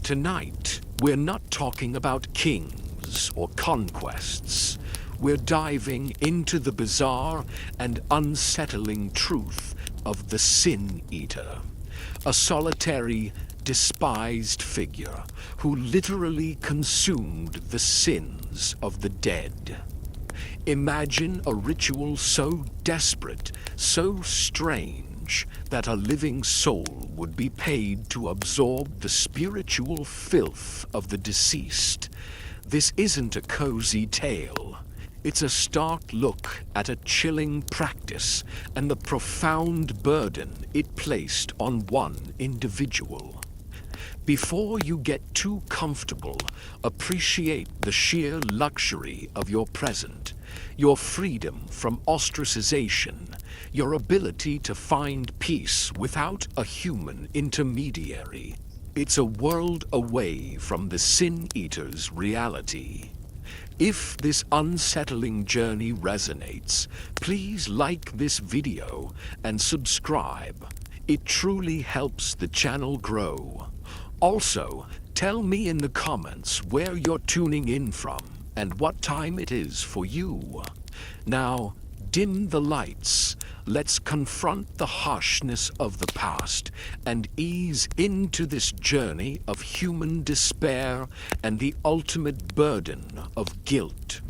Tonight, we're not talking about kings or conquests. We're diving into the bizarre and unsettling truth of the Sin Eater, a solitary, despised figure who literally consumed the sins of the dead. Imagine a ritual so desperate, so strange, that a living soul would be paid to absorb the spiritual filth of the deceased. This isn't a cozy tale. It's a stark look at a chilling practice and the profound burden it placed on one individual. Before you get too comfortable, appreciate the sheer luxury of your present, your freedom from ostracization, your ability to find peace without a human intermediary. It's a world away from the Sin Eater's reality. If this unsettling journey resonates, please like this video and subscribe. It truly helps the channel grow. Also, tell me in the comments where you're tuning in from and what time it is for you. Now, dim the lights. Let's confront the harshness of the past and ease into this journey of human despair and the ultimate burden of guilt.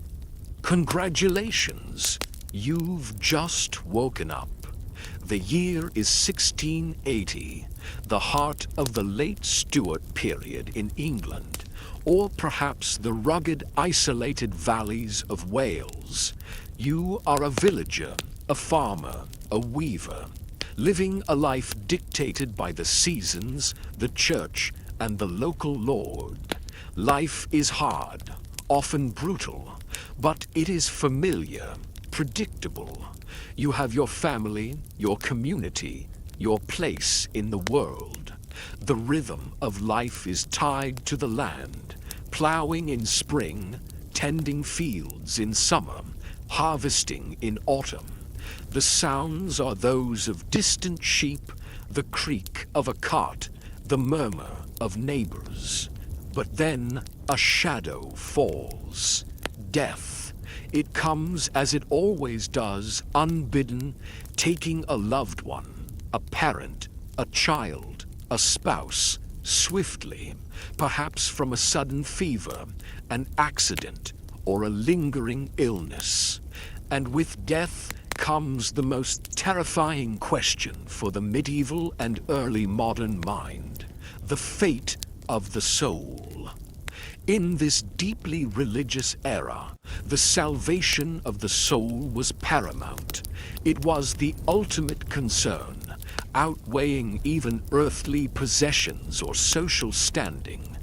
Congratulations! You've just woken up. The year is 1680, the heart of the late Stuart period in England, or perhaps the rugged, isolated valleys of Wales. You are a villager, a farmer, a weaver, living a life dictated by the seasons, the church, and the local lord. Life is hard, often brutal, but it is familiar, predictable. You have your family, your community, your place in the world. The rhythm of life is tied to the land, plowing in spring, tending fields in summer, harvesting in autumn. The sounds are those of distant sheep, the creak of a cart, the murmur of neighbors. But then a shadow falls. Death. It comes as it always does, unbidden, taking a loved one, a parent, a child, a spouse, swiftly, perhaps from a sudden fever, an accident, or a lingering illness. And with death comes the most terrifying question for the medieval and early modern mind: the fate of the soul. In this deeply religious era, the salvation of the soul was paramount. It was the ultimate concern, outweighing even earthly possessions or social standing.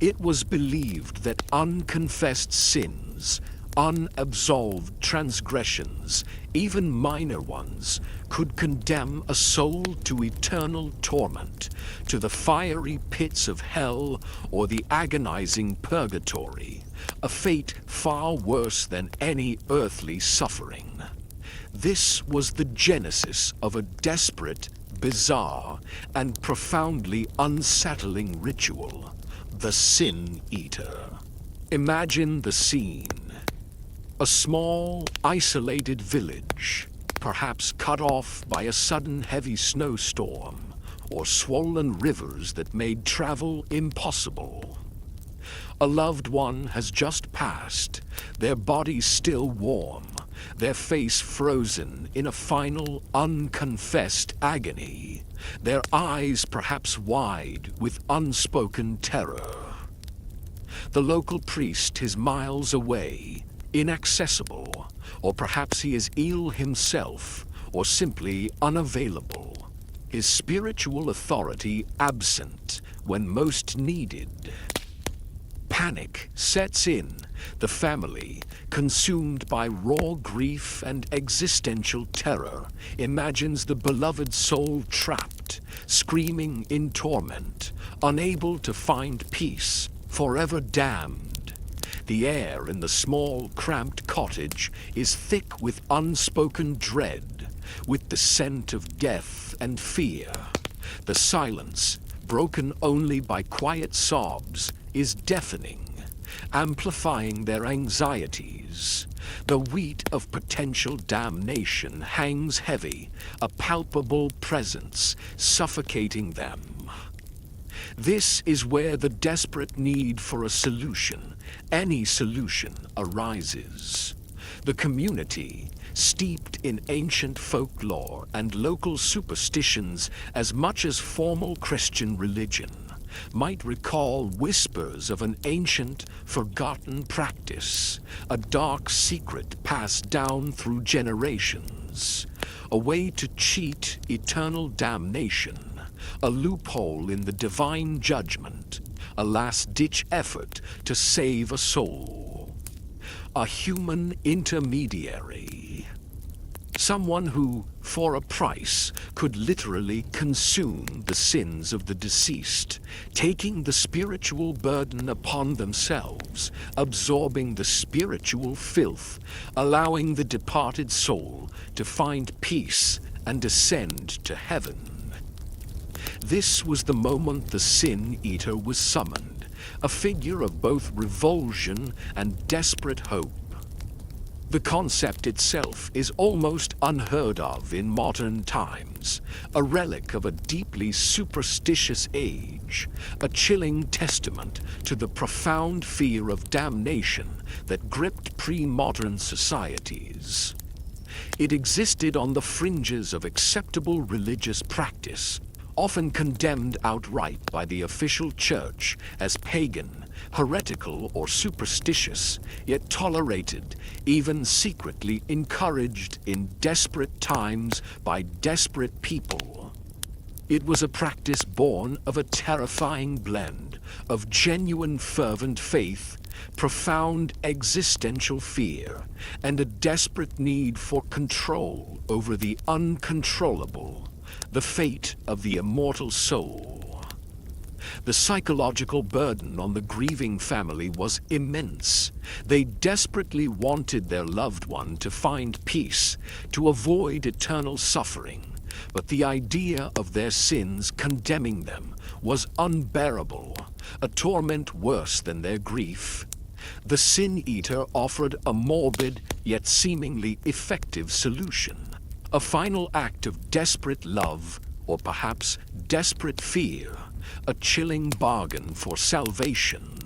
It was believed that unconfessed sins, unabsolved transgressions, even minor ones, could condemn a soul to eternal torment, to the fiery pits of hell or the agonizing purgatory, a fate far worse than any earthly suffering. This was the genesis of a desperate, bizarre, and profoundly unsettling ritual: the Sin Eater. Imagine the scene. A small, isolated village, perhaps cut off by a sudden heavy snowstorm or swollen rivers that made travel impossible. A loved one has just passed, their body still warm, their face frozen in a final, unconfessed agony, their eyes perhaps wide with unspoken terror. The local priest is miles away, inaccessible, or perhaps he is ill himself, or simply unavailable, his spiritual authority absent when most needed. Panic sets in. The family, consumed by raw grief and existential terror, imagines the beloved soul trapped, screaming in torment, unable to find peace, forever damned. The air in the small, cramped cottage is thick with unspoken dread, with the scent of death and fear. The silence, broken only by quiet sobs, is deafening, amplifying their anxieties. The weight of potential damnation hangs heavy, a palpable presence suffocating them. This is where the desperate need for a solution, any solution, arises. The community, steeped in ancient folklore and local superstitions as much as formal Christian religion, might recall whispers of an ancient, forgotten practice, a dark secret passed down through generations, a way to cheat eternal damnation, a loophole in the divine judgment, a last-ditch effort to save a soul, a human intermediary. Someone who, for a price, could literally consume the sins of the deceased, taking the spiritual burden upon themselves, absorbing the spiritual filth, allowing the departed soul to find peace and ascend to heaven. This was the moment the Sin Eater was summoned, a figure of both revulsion and desperate hope. The concept itself is almost unheard of in modern times, a relic of a deeply superstitious age, a chilling testament to the profound fear of damnation that gripped pre-modern societies. It existed on the fringes of acceptable religious practice, often condemned outright by the official church as pagan, heretical, or superstitious, yet tolerated, even secretly encouraged in desperate times by desperate people. It was a practice born of a terrifying blend of genuine fervent faith, profound existential fear, and a desperate need for control over the uncontrollable, the fate of the immortal soul. The psychological burden on the grieving family was immense. They desperately wanted their loved one to find peace, to avoid eternal suffering, but the idea of their sins condemning them was unbearable, a torment worse than their grief. The Sin Eater offered a morbid yet seemingly effective solution, a final act of desperate love, or perhaps desperate fear, a chilling bargain for salvation.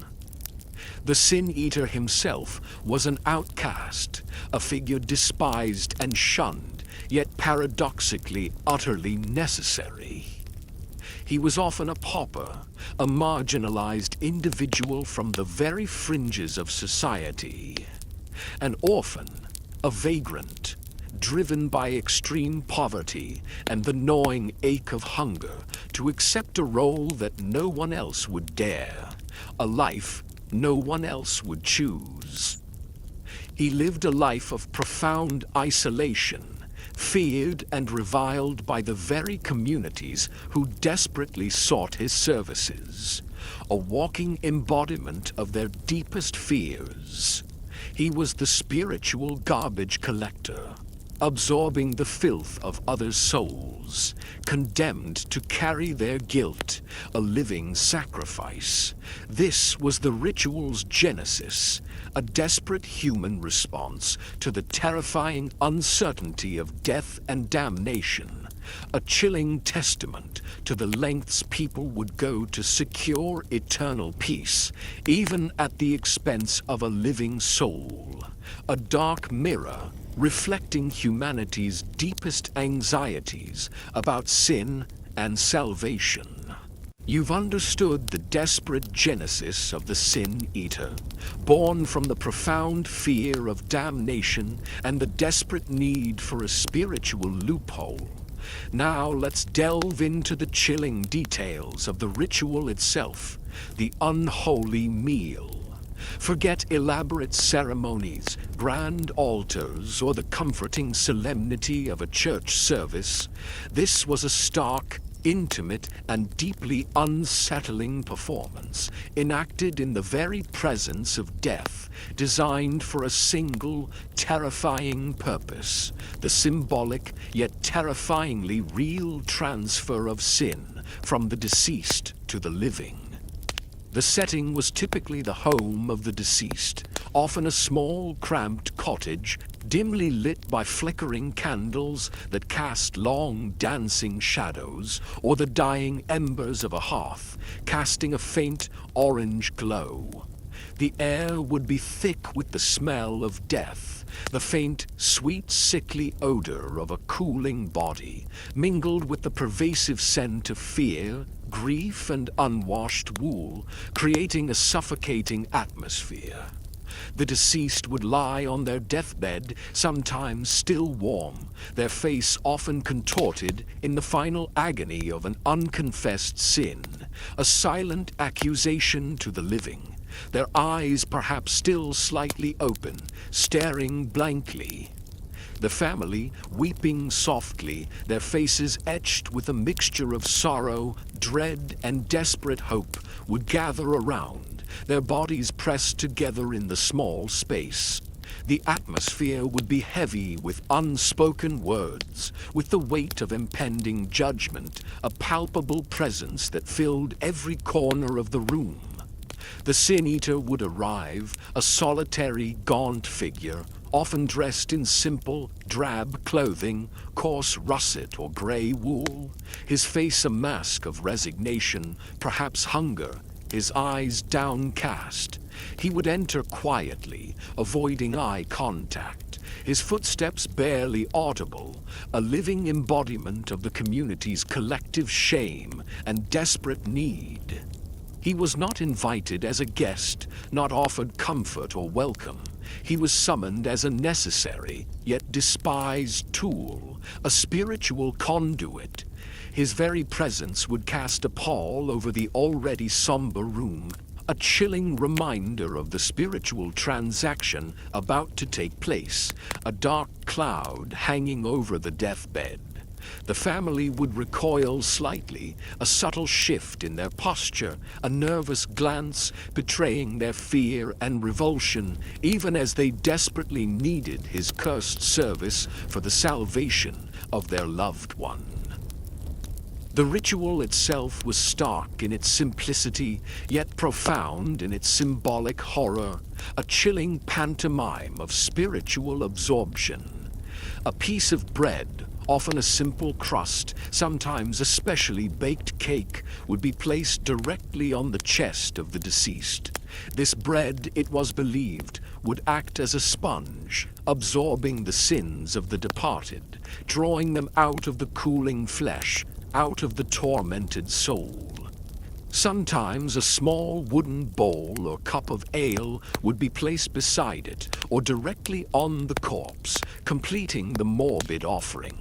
The Sin Eater himself was an outcast, a figure despised and shunned, yet paradoxically utterly necessary. He was often a pauper, a marginalized individual from the very fringes of society, an orphan, a vagrant, driven by extreme poverty and the gnawing ache of hunger to accept a role that no one else would dare, a life no one else would choose. He lived a life of profound isolation, feared and reviled by the very communities who desperately sought his services, a walking embodiment of their deepest fears. He was the spiritual garbage collector, absorbing the filth of others' souls, condemned to carry their guilt, a living sacrifice. This was the ritual's genesis, a desperate human response to the terrifying uncertainty of death and damnation, a chilling testament to the lengths people would go to secure eternal peace, even at the expense of a living soul, a dark mirror reflecting humanity's deepest anxieties about sin and salvation. You've understood the desperate genesis of the Sin Eater, born from the profound fear of damnation and the desperate need for a spiritual loophole. Now let's delve into the chilling details of the ritual itself, the unholy meal. Forget elaborate ceremonies, grand altars, or the comforting solemnity of a church service. This was a stark, intimate and deeply unsettling performance, enacted in the very presence of death, designed for a single, terrifying purpose: the symbolic yet terrifyingly real transfer of sin from the deceased to the living. The setting was typically the home of the deceased, often a small, cramped cottage, dimly lit by flickering candles that cast long, dancing shadows, or the dying embers of a hearth, casting a faint orange glow. The air would be thick with the smell of death, the faint, sweet, sickly odor of a cooling body, mingled with the pervasive scent of fear, grief, and unwashed wool, creating a suffocating atmosphere. The deceased would lie on their deathbed, sometimes still warm, their face often contorted in the final agony of an unconfessed sin, a silent accusation to the living, their eyes perhaps still slightly open, staring blankly. The family, weeping softly, their faces etched with a mixture of sorrow, dread, and desperate hope, would gather around, their bodies pressed together in the small space. The atmosphere would be heavy with unspoken words, with the weight of impending judgment, a palpable presence that filled every corner of the room. The sin-eater would arrive, a solitary, gaunt figure, often dressed in simple, drab clothing, coarse russet or grey wool, his face a mask of resignation, perhaps hunger, his eyes downcast. He would enter quietly, avoiding eye contact, his footsteps barely audible, a living embodiment of the community's collective shame and desperate need. He was not invited as a guest, not offered comfort or welcome. He was summoned as a necessary, yet despised tool, a spiritual conduit. His very presence would cast a pall over the already somber room, a chilling reminder of the spiritual transaction about to take place, a dark cloud hanging over the deathbed. The family would recoil slightly, a subtle shift in their posture, a nervous glance betraying their fear and revulsion, even as they desperately needed his cursed service for the salvation of their loved one. The ritual itself was stark in its simplicity, yet profound in its symbolic horror, a chilling pantomime of spiritual absorption. A piece of bread, often a simple crust, sometimes a specially baked cake, would be placed directly on the chest of the deceased. This bread, it was believed, would act as a sponge, absorbing the sins of the departed, drawing them out of the cooling flesh, out of the tormented soul. Sometimes a small wooden bowl or cup of ale would be placed beside it, or directly on the corpse, completing the morbid offering.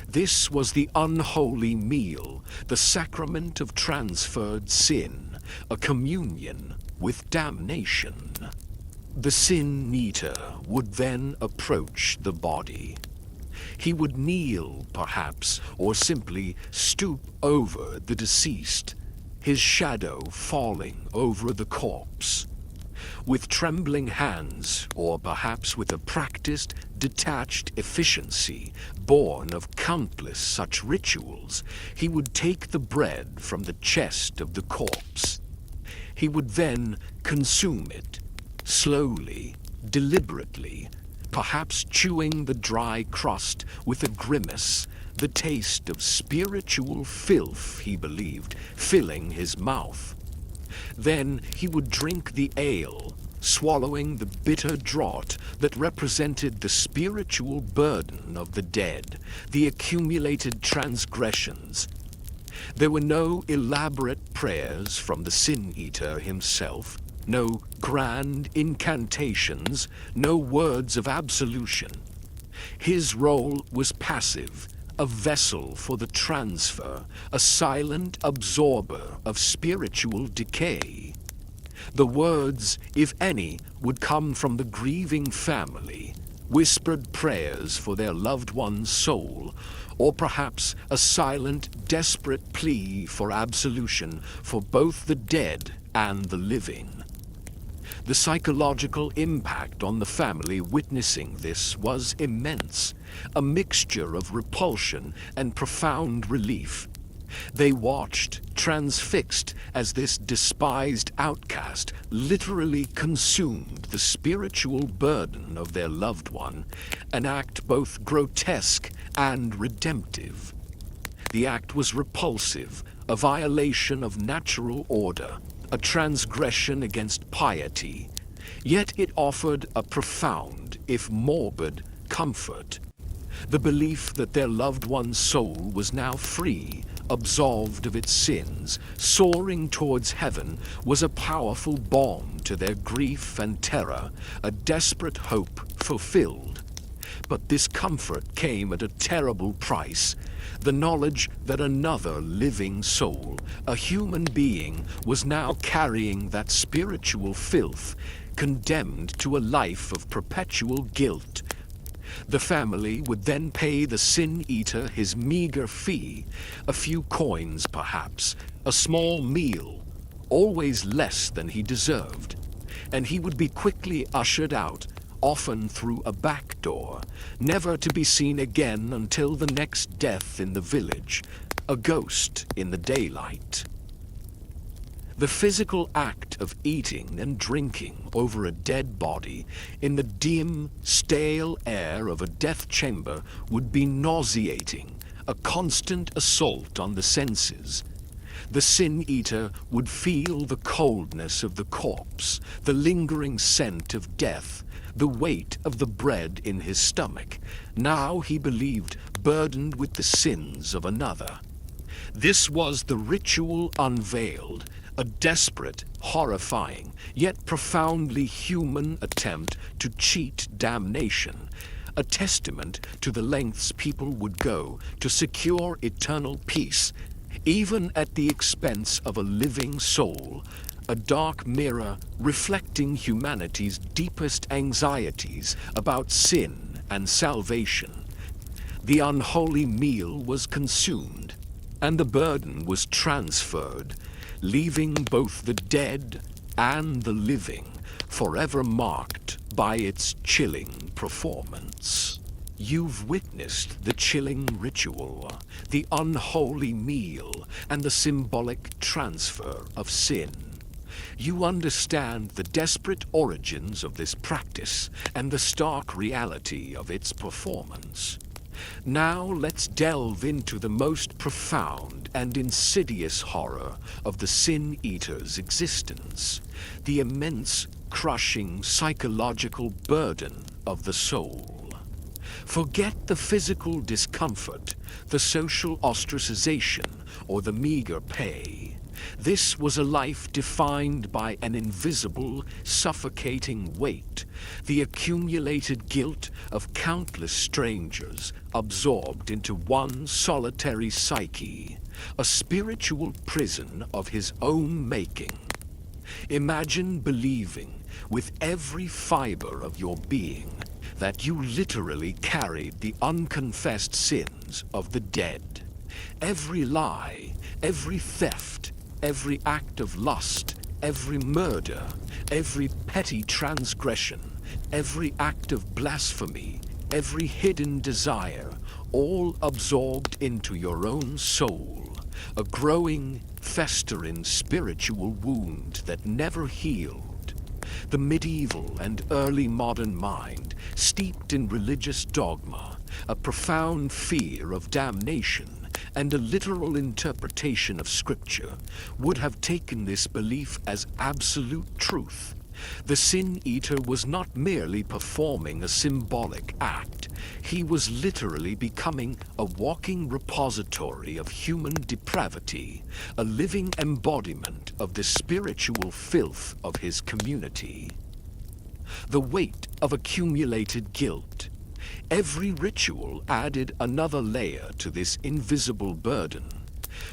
This was the unholy meal, the sacrament of transferred sin, a communion with damnation. The sin-eater would then approach the body. He would kneel, perhaps, or simply stoop over the deceased, his shadow falling over the corpse. With trembling hands, or perhaps with a practiced, detached efficiency born of countless such rituals, he would take the bread from the chest of the corpse. He would then consume it, slowly, deliberately, perhaps chewing the dry crust with a grimace, the taste of spiritual filth, he believed, filling his mouth. Then he would drink the ale, swallowing the bitter draught that represented the spiritual burden of the dead, the accumulated transgressions. There were no elaborate prayers from the sin-eater himself, no grand incantations, no words of absolution. His role was passive, a vessel for the transfer, a silent absorber of spiritual decay. The words, if any, would come from the grieving family, whispered prayers for their loved one's soul, or perhaps a silent, desperate plea for absolution for both the dead and the living. The psychological impact on the family witnessing this was immense, a mixture of repulsion and profound relief. They watched, transfixed, as this despised outcast literally consumed the spiritual burden of their loved one, an act both grotesque and redemptive. The act was repulsive, a violation of natural order, a transgression against piety, yet it offered a profound, if morbid, comfort. The belief that their loved one's soul was now free, absolved of its sins, soaring towards heaven, was a powerful balm to their grief and terror, a desperate hope fulfilled. But this comfort came at a terrible price. The knowledge that another living soul, a human being, was now carrying that spiritual filth, condemned to a life of perpetual guilt. The family would then pay the sin-eater his meager fee, a few coins perhaps, a small meal, always less than he deserved, and he would be quickly ushered out, often through a back door, never to be seen again until the next death in the village, a ghost in the daylight. The physical act of eating and drinking over a dead body in the dim, stale air of a death chamber would be nauseating, a constant assault on the senses. The sin-eater would feel the coldness of the corpse, the lingering scent of death, the weight of the bread in his stomach, now he believed burdened with the sins of another. This was the ritual unveiled, a desperate, horrifying, yet profoundly human attempt to cheat damnation, a testament to the lengths people would go to secure eternal peace, even at the expense of a living soul, a dark mirror reflecting humanity's deepest anxieties about sin and salvation. The unholy meal was consumed, and the burden was transferred, leaving both the dead and the living forever marked by its chilling performance. You've witnessed the chilling ritual, the unholy meal, and the symbolic transfer of sin. You understand the desperate origins of this practice and the stark reality of its performance. Now let's delve into the most profound and insidious horror of the sin-eater's existence, the immense, crushing psychological burden of the soul. Forget the physical discomfort, the social ostracization, or the meager pay. This was a life defined by an invisible, suffocating weight, the accumulated guilt of countless strangers absorbed into one solitary psyche, a spiritual prison of his own making. Imagine believing with every fiber of your being that you literally carried the unconfessed sins of the dead. Every lie, every theft, every act of lust, every murder, every petty transgression, every act of blasphemy, every hidden desire, all absorbed into your own soul, a growing, festering spiritual wound that never healed. The medieval and early modern mind, steeped in religious dogma, a profound fear of damnation, and a literal interpretation of Scripture, would have taken this belief as absolute truth. The sin-eater was not merely performing a symbolic act. He was literally becoming a walking repository of human depravity, a living embodiment of the spiritual filth of his community. The weight of accumulated guilt. Every ritual added another layer to this invisible burden.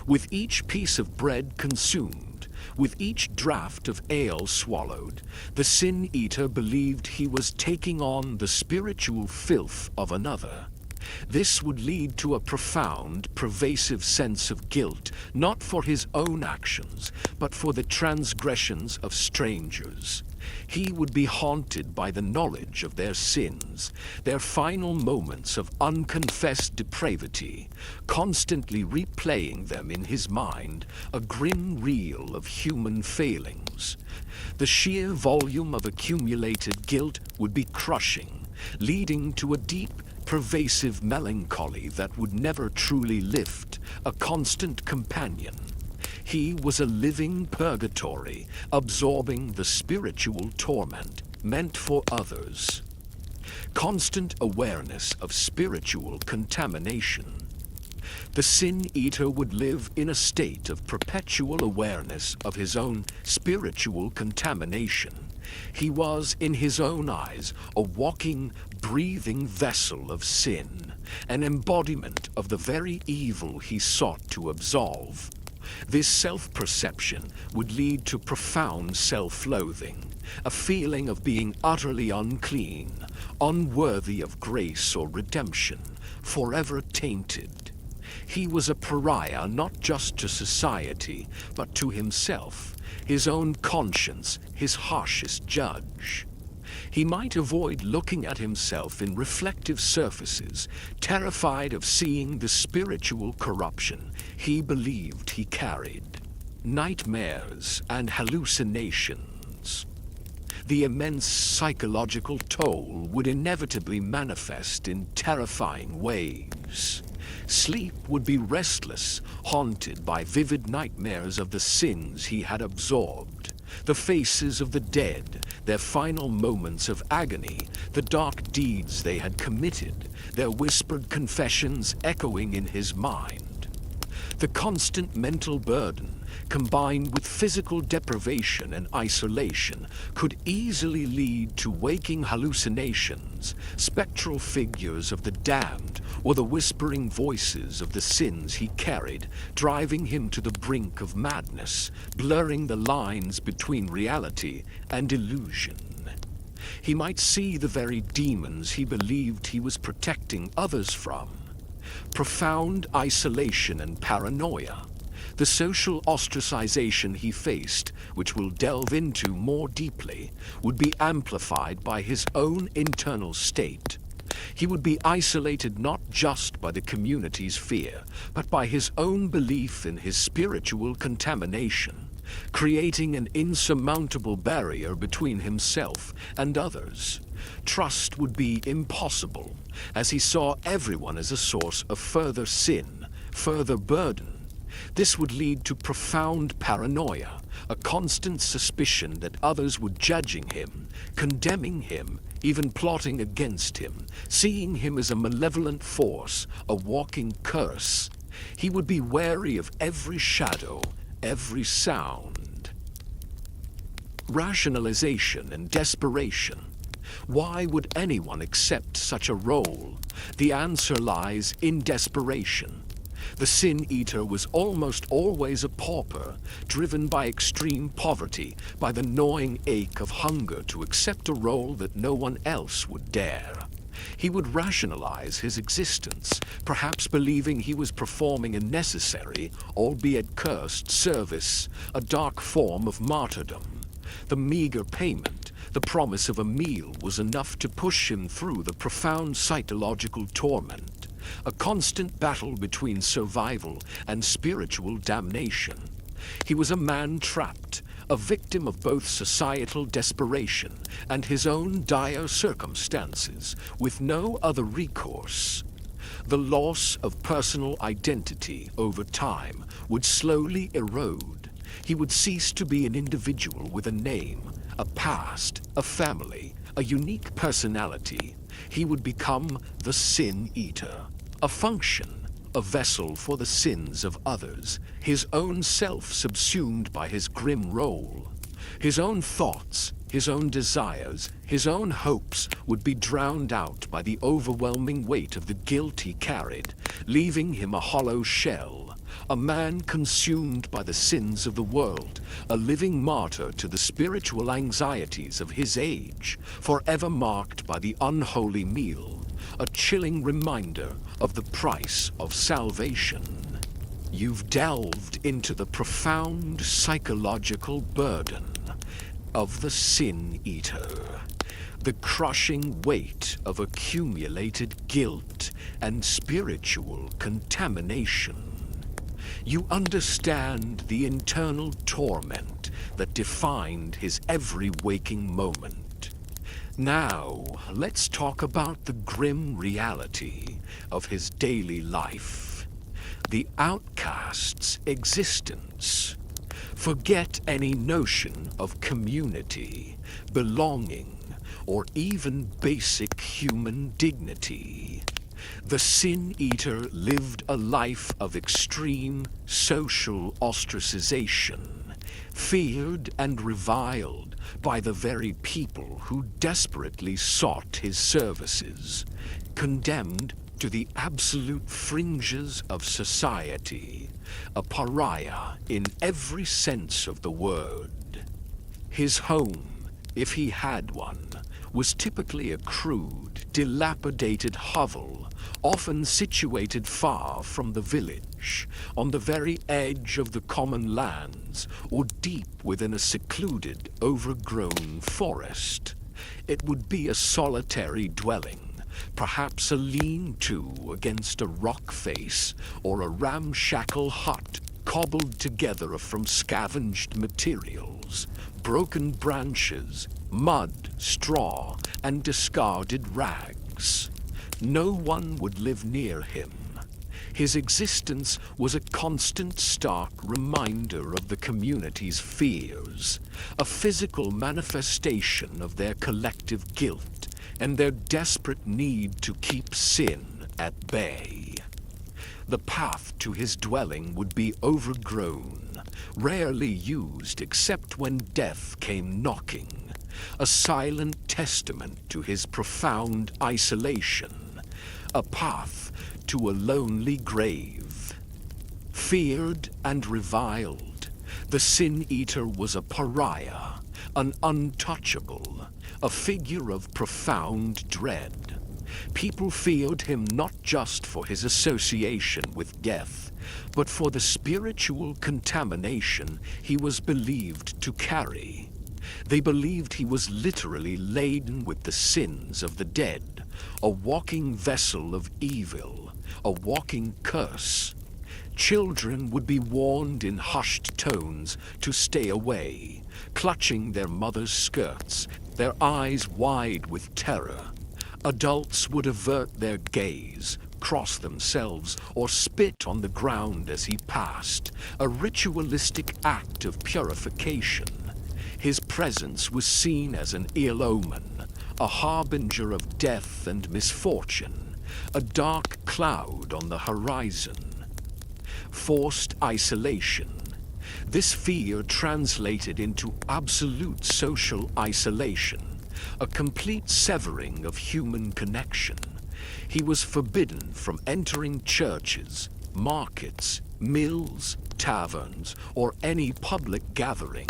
With each piece of bread consumed, With each draught of ale swallowed, the sin-eater believed he was taking on the spiritual filth of another. This would lead to a profound, pervasive sense of guilt, not for his own actions, but for the transgressions of strangers. He would be haunted by the knowledge of their sins, their final moments of unconfessed depravity, constantly replaying them in his mind, a grim reel of human failings. The sheer volume of accumulated guilt would be crushing, leading to a deep, pervasive melancholy that would never truly lift, a constant companion. He was a living purgatory, absorbing the spiritual torment meant for others. Constant awareness of spiritual contamination. The sin-eater would live in a state of perpetual awareness of his own spiritual contamination. He was, in his own eyes, a walking, breathing vessel of sin, an embodiment of the very evil he sought to absolve. This self-perception would lead to profound self-loathing, a feeling of being utterly unclean, unworthy of grace or redemption, forever tainted. He was a pariah not just to society, but to himself, his own conscience, his harshest judge. He might avoid looking at himself in reflective surfaces, terrified of seeing the spiritual corruption he believed he carried. Nightmares and hallucinations. The immense psychological toll would inevitably manifest in terrifying ways. Sleep would be restless, haunted by vivid nightmares of the sins he had absorbed, the faces of the dead, their final moments of agony, the dark deeds they had committed, their whispered confessions echoing in his mind. The constant mental burden, combined with physical deprivation and isolation, could easily lead to waking hallucinations, spectral figures of the damned, or the whispering voices of the sins he carried, driving him to the brink of madness, blurring the lines between reality and illusion. He might see the very demons he believed he was protecting others from. Profound isolation and paranoia. The social ostracization he faced, which we'll delve into more deeply, would be amplified by his own internal state. He would be isolated not just by the community's fear, but by his own belief in his spiritual contamination, creating an insurmountable barrier between himself and others. Trust would be impossible, as he saw everyone as a source of further sin, further burden. This would lead to profound paranoia, a constant suspicion that others were judging him, condemning him, even plotting against him, seeing him as a malevolent force, a walking curse. He would be wary of every shadow, every sound. Rationalization and desperation. Why would anyone accept such a role? The answer lies in desperation. The sin-eater was almost always a pauper, driven by extreme poverty, by the gnawing ache of hunger to accept a role that no one else would dare. He would rationalize his existence, perhaps believing he was performing a necessary, albeit cursed, service, a dark form of martyrdom. The meager payment, the promise of a meal, was enough to push him through the profound psychological torment, a constant battle between survival and spiritual damnation. He was a man trapped, a victim of both societal desperation and his own dire circumstances, with no other recourse. The loss of personal identity over time would slowly erode. He would cease to be an individual with a name, a past, a family, a unique personality. He would become the sin-eater, a function, a vessel for the sins of others, his own self subsumed by his grim role. His own thoughts, his own desires, his own hopes would be drowned out by the overwhelming weight of the guilt he carried, leaving him a hollow shell, a man consumed by the sins of the world, a living martyr to the spiritual anxieties of his age, forever marked by the unholy meal, a chilling reminder of the price of salvation. You've delved into the profound psychological burden of the sin eater, the crushing weight of accumulated guilt and spiritual contamination. You understand the internal torment that defined his every waking moment. Now, let's talk about the grim reality of his daily life, the outcast's existence. Forget any notion of community, belonging, or even basic human dignity. The sin eater lived a life of extreme social ostracization, feared and reviled by the very people who desperately sought his services, condemned to the absolute fringes of society, a pariah in every sense of the word. His home, if he had one, was typically a crude, dilapidated hovel, often situated far from the village, on the very edge of the common lands, or deep within a secluded, overgrown forest. It would be a solitary dwelling, perhaps a lean-to against a rock face, or a ramshackle hut cobbled together from scavenged materials, broken branches, mud, straw, and discarded rags. No one would live near him. His existence was a constant, stark reminder of the community's fears, a physical manifestation of their collective guilt and their desperate need to keep sin at bay. The path to his dwelling would be overgrown, rarely used except when death came knocking, a silent testament to his profound isolation, a path to a lonely grave. Feared and reviled, the sin-eater was a pariah, an untouchable, a figure of profound dread. People feared him not just for his association with death, but for the spiritual contamination he was believed to carry. They believed he was literally laden with the sins of the dead, a walking vessel of evil, a walking curse. Children would be warned in hushed tones to stay away, clutching their mothers' skirts, their eyes wide with terror. Adults would avert their gaze, cross themselves, or spit on the ground as he passed, a ritualistic act of purification. His presence was seen as an ill omen, a harbinger of death and misfortune, a dark cloud on the horizon. Forced isolation. This fear translated into absolute social isolation, a complete severing of human connection. He was forbidden from entering churches, markets, mills, taverns, or any public gathering.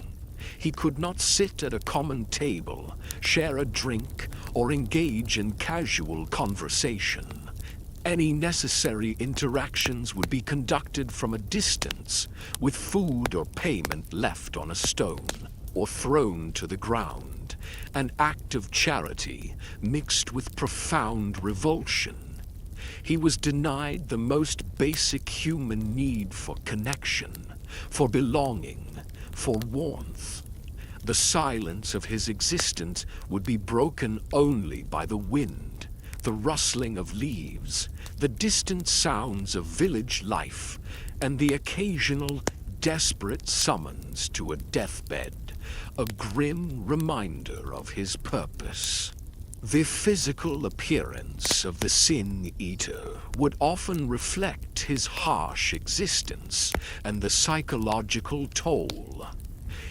He could not sit at a common table, share a drink, or engage in casual conversation. Any necessary interactions would be conducted from a distance, with food or payment left on a stone, or thrown to the ground, an act of charity mixed with profound revulsion. He was denied the most basic human need for connection, for belonging, for warmth. The silence of his existence would be broken only by the wind, the rustling of leaves, the distant sounds of village life, and the occasional desperate summons to a deathbed, a grim reminder of his purpose. The physical appearance of the sin-eater would often reflect his harsh existence and the psychological toll.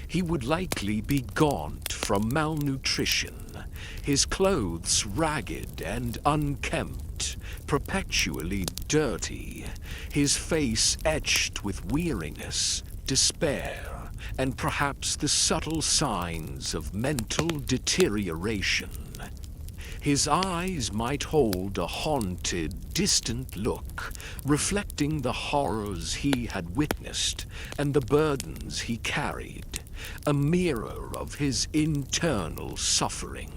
He would likely be gaunt from malnutrition, his clothes ragged and unkempt, perpetually dirty, his face etched with weariness, despair, and perhaps the subtle signs of mental deterioration. His eyes might hold a haunted, distant look, reflecting the horrors he had witnessed and the burdens he carried, a mirror of his internal suffering.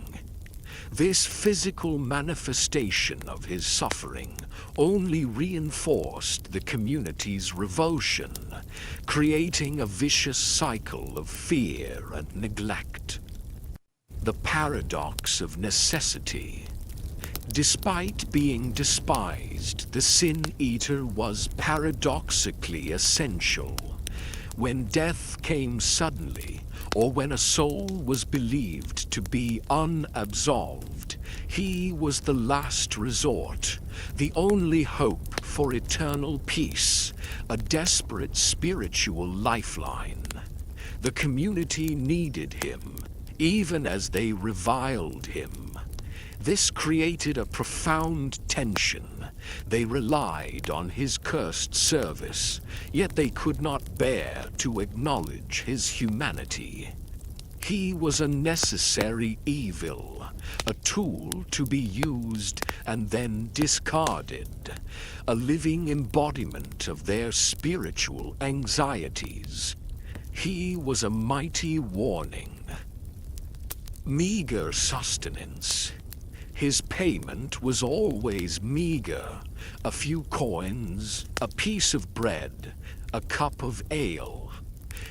This physical manifestation of his suffering only reinforced the community's revulsion, creating a vicious cycle of fear and neglect. The paradox of necessity. Despite being despised, the sin-eater was paradoxically essential. When death came suddenly, or when a soul was believed to be unabsolved, he was the last resort, the only hope for eternal peace, a desperate spiritual lifeline. The community needed him, even as they reviled him. This created a profound tension. They relied on his cursed service, yet they could not bear to acknowledge his humanity. He was a necessary evil, a tool to be used and then discarded, a living embodiment of their spiritual anxieties. He was a mighty warning. Meager sustenance. His payment was always meager: a few coins, a piece of bread, a cup of ale.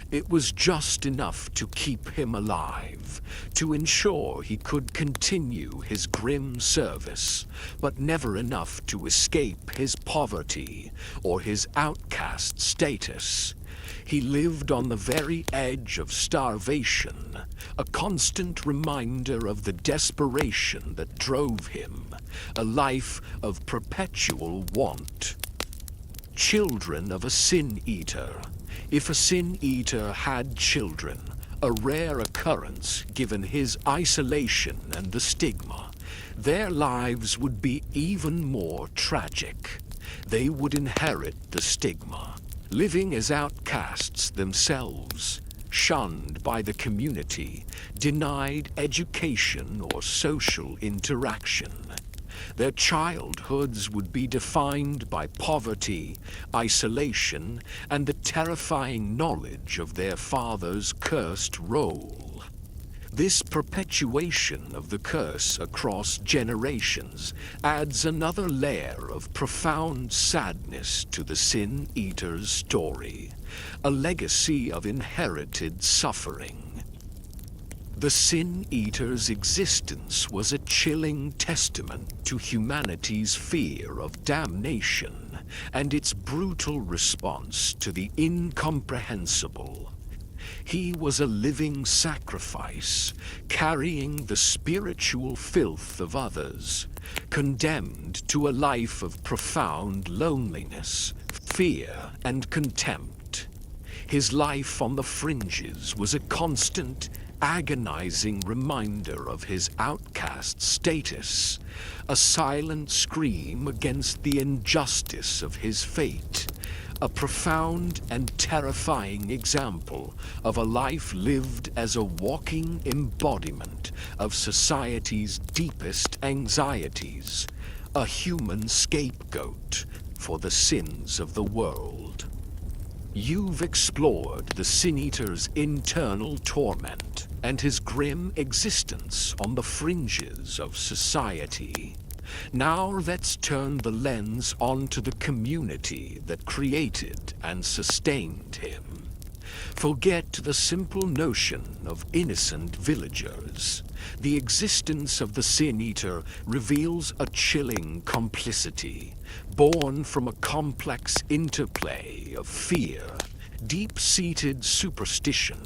It was just enough to keep him alive, to ensure he could continue his grim service, but never enough to escape his poverty or his outcast status. He lived on the very edge of starvation, a constant reminder of the desperation that drove him, a life of perpetual want. Children of a sin-eater. If a sin-eater had children, a rare occurrence given his isolation and the stigma, their lives would be even more tragic. They would inherit the stigma, living as outcasts themselves, shunned by the community, denied education or social interaction. Their childhoods would be defined by poverty, isolation, and the terrifying knowledge of their father's cursed role. This perpetuation of the curse across generations adds another layer of profound sadness to the sin-eater's story, a legacy of inherited suffering. The sin-eater's existence was a chilling testament to humanity's fear of damnation and its brutal response to the incomprehensible. He was a living sacrifice, carrying the spiritual filth of others, condemned to a life of profound loneliness, fear, and contempt. His life on the fringes was a constant, agonizing reminder of his outcast status, a silent scream against the injustice of his fate, a profound and terrifying example of a life lived as a walking embodiment of society's deepest anxieties, a human scapegoat for the sins of the world. You've explored the sin-eater's internal torment and his grim existence on the fringes of society. Now let's turn the lens onto the community that created and sustained him. Forget the simple notion of innocent villagers. The existence of the sin-eater reveals a chilling complicity, born from a complex interplay of fear, deep-seated superstition,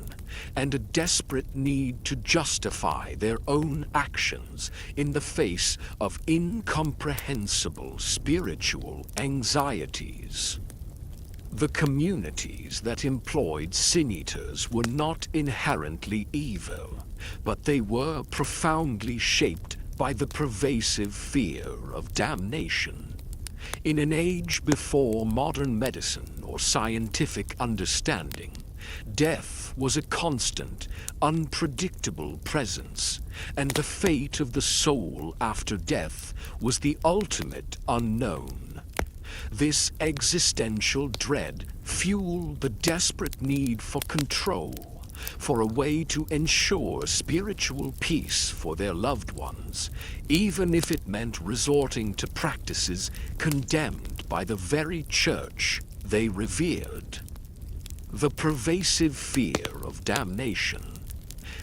and a desperate need to justify their own actions in the face of incomprehensible spiritual anxieties. The communities that employed sin-eaters were not inherently evil, but they were profoundly shaped by the pervasive fear of damnation. In an age before modern medicine or scientific understanding, death was a constant, unpredictable presence, and the fate of the soul after death was the ultimate unknown. This existential dread fueled the desperate need for control, for a way to ensure spiritual peace for their loved ones, even if it meant resorting to practices condemned by the very church they revered. The pervasive fear of damnation.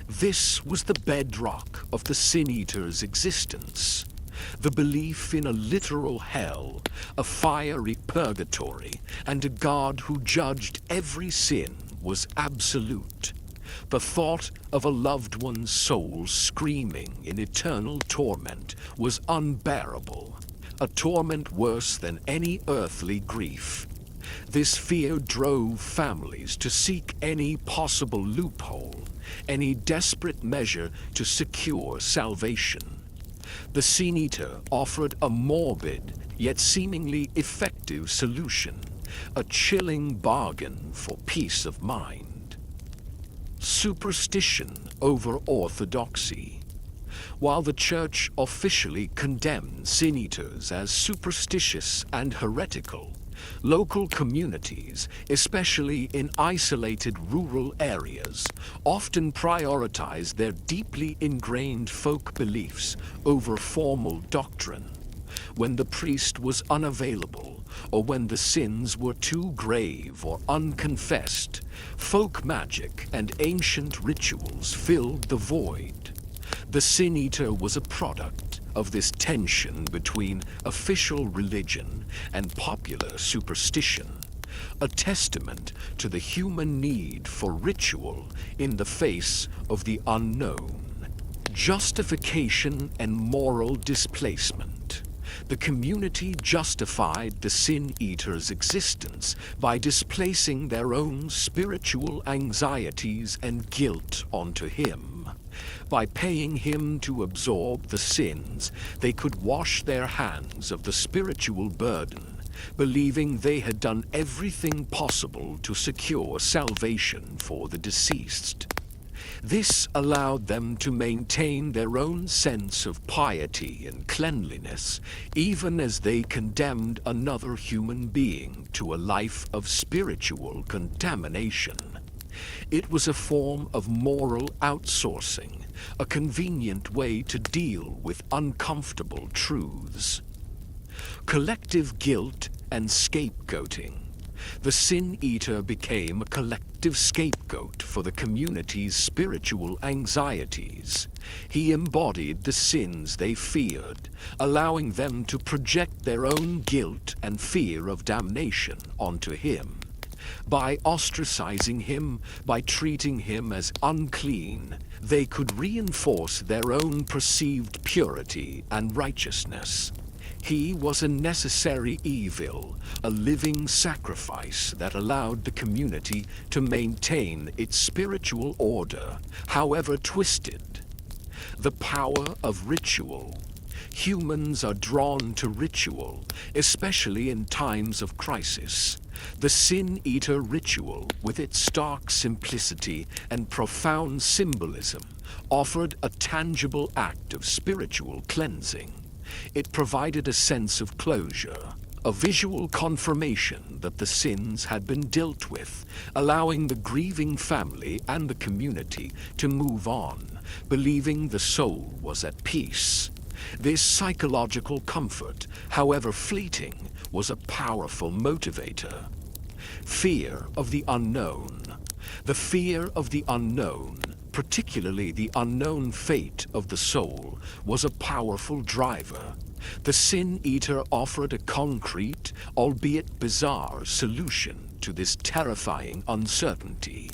This was the bedrock of the sin-eater's existence. The belief in a literal hell, a fiery purgatory, and a God who judged every sin was absolute. The thought of a loved one's soul screaming in eternal torment was unbearable, a torment worse than any earthly grief. This fear drove families to seek any possible loophole, any desperate measure to secure salvation. The sin-eater offered a morbid, yet seemingly effective solution, a chilling bargain for peace of mind. Superstition over orthodoxy. While the Church officially condemned sin-eaters as superstitious and heretical, local communities, especially in isolated rural areas, often prioritized their deeply ingrained folk beliefs over formal doctrine. When the priest was unavailable, or when the sins were too grave or unconfessed, folk magic and ancient rituals filled the void. The sin-eater was a product of this tension between official religion and popular superstition, a testament to the human need for ritual in the face of the unknown. Justification and moral displacement. The community justified the sin-eater's existence by displacing their own spiritual anxieties and guilt onto him. By paying him to absorb the sins, they could wash their hands of the spiritual burden, believing they had done everything possible to secure salvation for the deceased. This allowed them to maintain their own sense of piety and cleanliness, even as they condemned another human being to a life of spiritual contamination. It was a form of moral outsourcing, a convenient way to deal with uncomfortable truths. Collective guilt and scapegoating. The sin-eater became a collective scapegoat for the community's spiritual anxieties. He embodied the sins they feared, allowing them to project their own guilt and fear of damnation onto him. By ostracizing him, by treating him as unclean, they could reinforce their own perceived purity and righteousness. He was a necessary evil, a living sacrifice that allowed the community to maintain its spiritual order, however twisted. The power of ritual. Humans are drawn to ritual, especially in times of crisis. The sin-eater ritual, with its stark simplicity and profound symbolism, offered a tangible act of spiritual cleansing. It provided a sense of closure, a visual confirmation that the sins had been dealt with, allowing the grieving family and the community to move on, believing the soul was at peace. This psychological comfort, however fleeting, was a powerful motivator. Fear of the unknown. The fear of the unknown, particularly the unknown fate of the soul, was a powerful driver. The sin-eater offered a concrete, albeit bizarre, solution to this terrifying uncertainty.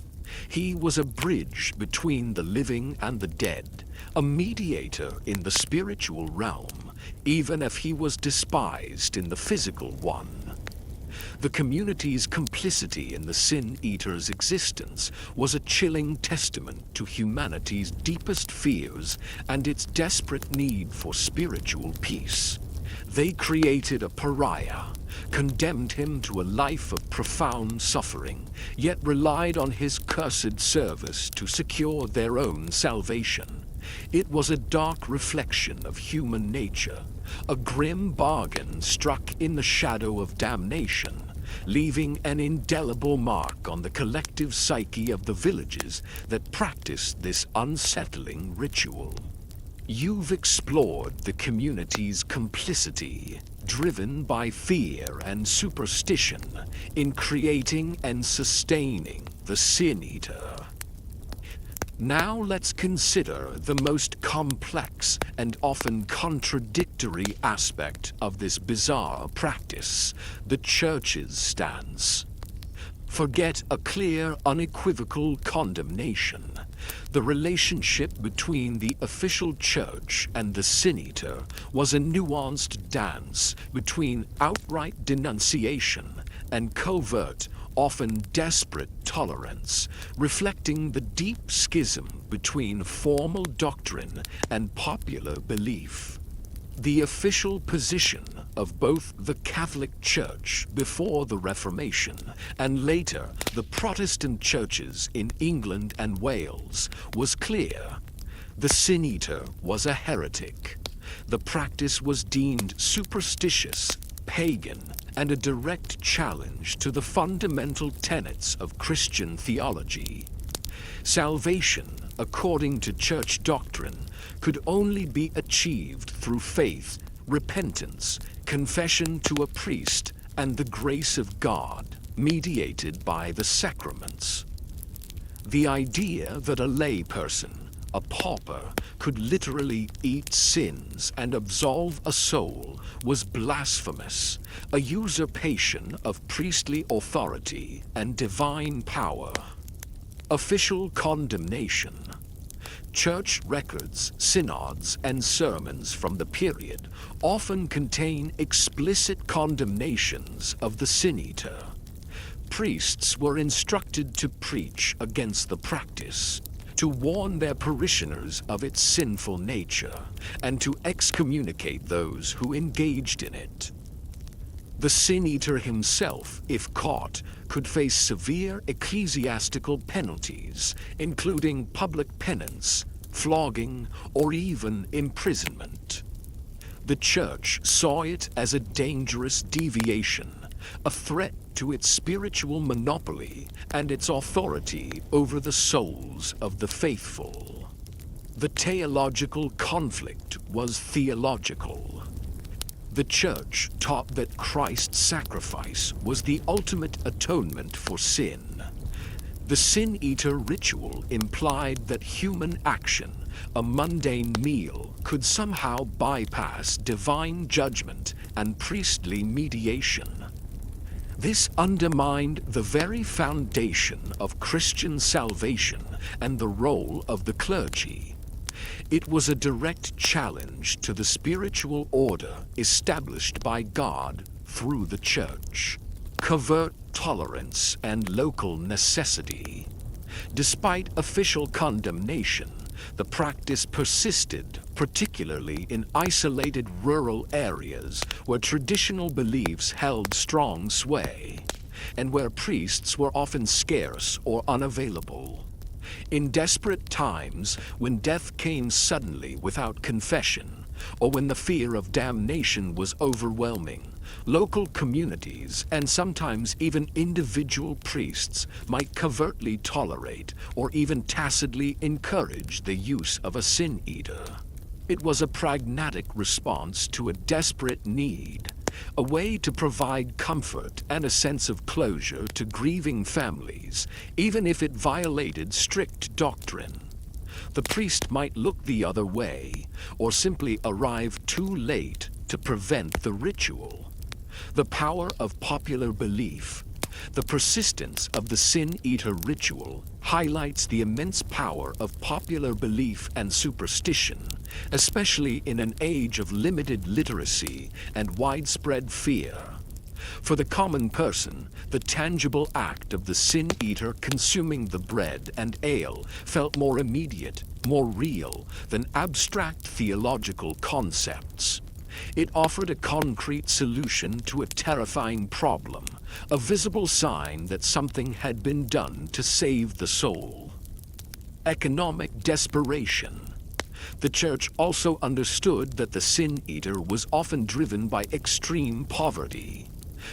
He was a bridge between the living and the dead, a mediator in the spiritual realm, even if he was despised in the physical one. The community's complete complicity in the Sin Eater's existence was a chilling testament to humanity's deepest fears and its desperate need for spiritual peace. They created a pariah, condemned him to a life of profound suffering, yet relied on his cursed service to secure their own salvation. It was a dark reflection of human nature, a grim bargain struck in the shadow of damnation, leaving an indelible mark on the collective psyche of the villages that practiced this unsettling ritual. You've explored the community's complicity, driven by fear and superstition, in creating and sustaining the Sin Eater. Now let's consider the most complex and often contradictory aspect of this bizarre practice, the Church's stance. Forget a clear, unequivocal condemnation. The relationship between the official church and the Sin Eater was a nuanced dance between outright denunciation and covert, often desperate tolerance, reflecting the deep schism between formal doctrine and popular belief. The official position of both the Catholic Church before the Reformation and later the Protestant churches in England and Wales was clear. The Sin Eater was a heretic. The practice was deemed superstitious, pagan, and a direct challenge to the fundamental tenets of Christian theology. Salvation, according to church doctrine, could only be achieved through faith, repentance, confession to a priest, and the grace of God, mediated by the sacraments. The idea that a lay person, a pauper, could literally eat sins and absolve a soul was blasphemous, a usurpation of priestly authority and divine power. Official condemnation. Church records, synods, and sermons from the period often contain explicit condemnations of the Sin Eater. Priests were instructed to preach against the practice, to warn their parishioners of its sinful nature, and to excommunicate those who engaged in it. The Sin Eater himself, if caught, could face severe ecclesiastical penalties, including public penance, flogging, or even imprisonment. The Church saw it as a dangerous deviation, a threat to its spiritual monopoly and its authority over the souls of the faithful. The theological conflict was theological. The Church taught that Christ's sacrifice was the ultimate atonement for sin. The Sin Eater ritual implied that human action, a mundane meal, could somehow bypass divine judgment and priestly mediation. This undermined the very foundation of Christian salvation and the role of the clergy. It was a direct challenge to the spiritual order established by God through the Church. Covert tolerance and local necessity. Despite official condemnation, the practice persisted, particularly in isolated rural areas where traditional beliefs held strong sway, and where priests were often scarce or unavailable. In desperate times, when death came suddenly without confession, or when the fear of damnation was overwhelming, local communities, and sometimes even individual priests, might covertly tolerate or even tacitly encourage the use of a Sin Eater. It was a pragmatic response to a desperate need, a way to provide comfort and a sense of closure to grieving families, even if it violated strict doctrine. The priest might look the other way, or simply arrive too late to prevent the ritual. The power of popular belief, the persistence of the Sin Eater ritual, highlights the immense power of popular belief and superstition, especially in an age of limited literacy and widespread fear. For the common person, the tangible act of the sin-eater consuming the bread and ale felt more immediate, more real than abstract theological concepts. It offered a concrete solution to a terrifying problem, a visible sign that something had been done to save the soul. Economic desperation. The church also understood that the sin-eater was often driven by extreme poverty.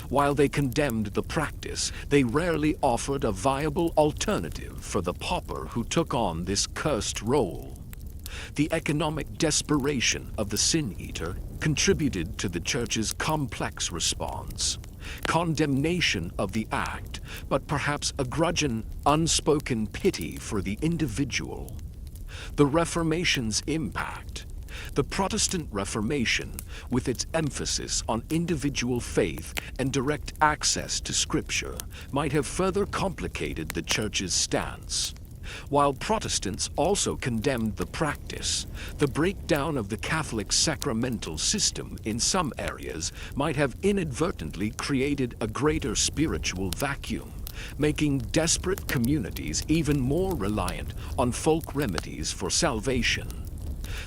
While they condemned the practice, they rarely offered a viable alternative for the pauper who took on this cursed role. The economic desperation of the sin-eater contributed to the church's complex response. Condemnation of the act, but perhaps a grudging, unspoken pity for the individual. The Reformation's impact. The Protestant Reformation, with its emphasis on individual faith and direct access to Scripture, might have further complicated the Church's stance. While Protestants also condemned the practice, the breakdown of the Catholic sacramental system in some areas might have inadvertently created a greater spiritual vacuum, making desperate communities even more reliant on folk remedies for salvation.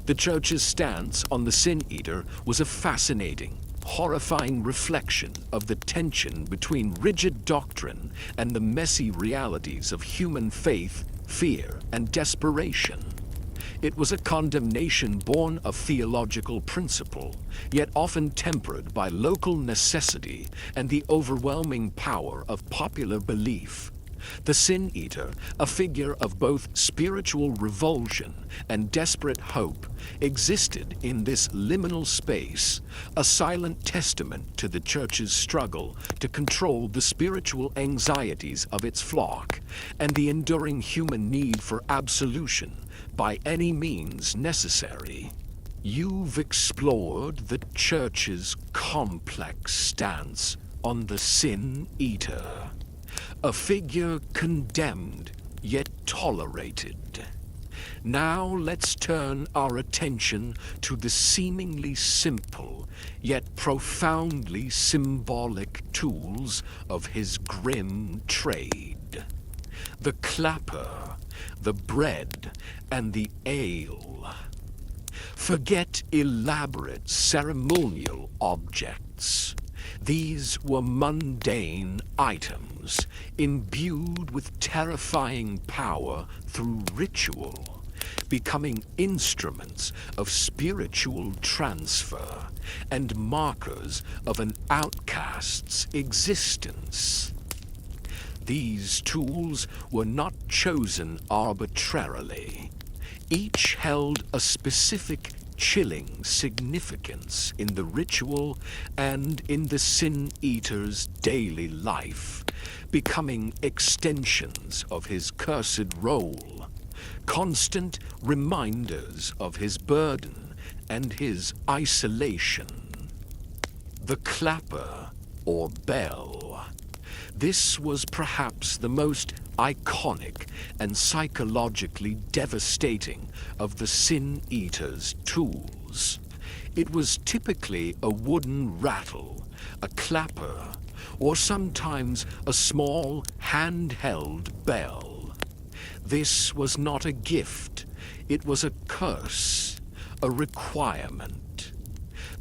The Church's stance on the sin-eater was a fascinating, horrifying reflection of the tension between rigid doctrine and the messy realities of human faith, fear, and desperation. It was a condemnation born of theological principle, yet often tempered by local necessity and the overwhelming power of popular belief. The sin-eater, a figure of both spiritual revulsion and desperate hope, existed in this liminal space, a silent testament to the Church's struggle to control the spiritual anxieties of its flock and the enduring human need for absolution by any means necessary. You've explored the Church's complex stance on the sin-eater. A figure condemned, yet tolerated. Now let's turn our attention to the seemingly simple, yet profoundly symbolic tools of his grim trade. The clapper, the bread, and the ale. Forget elaborate ceremonial objects. These were mundane items, imbued with terrifying power through ritual, becoming instruments of spiritual transfer and markers of an outcast's existence. These tools were not chosen arbitrarily. Each held a specific chilling significance in the ritual and in the sin-eater's daily life, becoming extensions of his cursed role, constant reminders of his burden and his isolation. The clapper, or bell. This was perhaps the most iconic and psychologically devastating of the sin-eater's tools. It was typically a wooden rattle, a clapper, or sometimes a small handheld bell. This was not a gift, it was a curse, a requirement.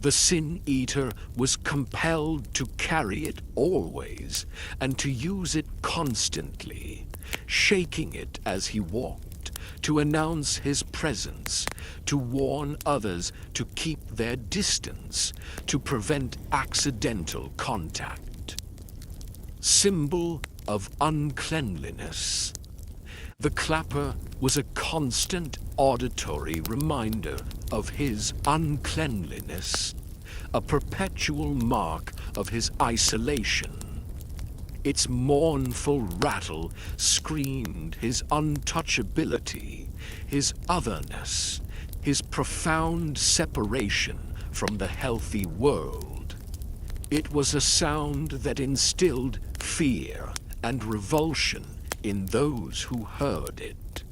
The sin-eater was compelled to carry it always and to use it constantly, shaking it as he walked, to announce his presence, to warn others to keep their distance, to prevent accidental contact. Symbol of uncleanliness. The clapper was a constant auditory reminder of his uncleanliness, a perpetual mark of his isolation. Its mournful rattle screamed his untouchability, his otherness, his profound separation from the healthy world. It was a sound that instilled fear and revulsion in those who heard it,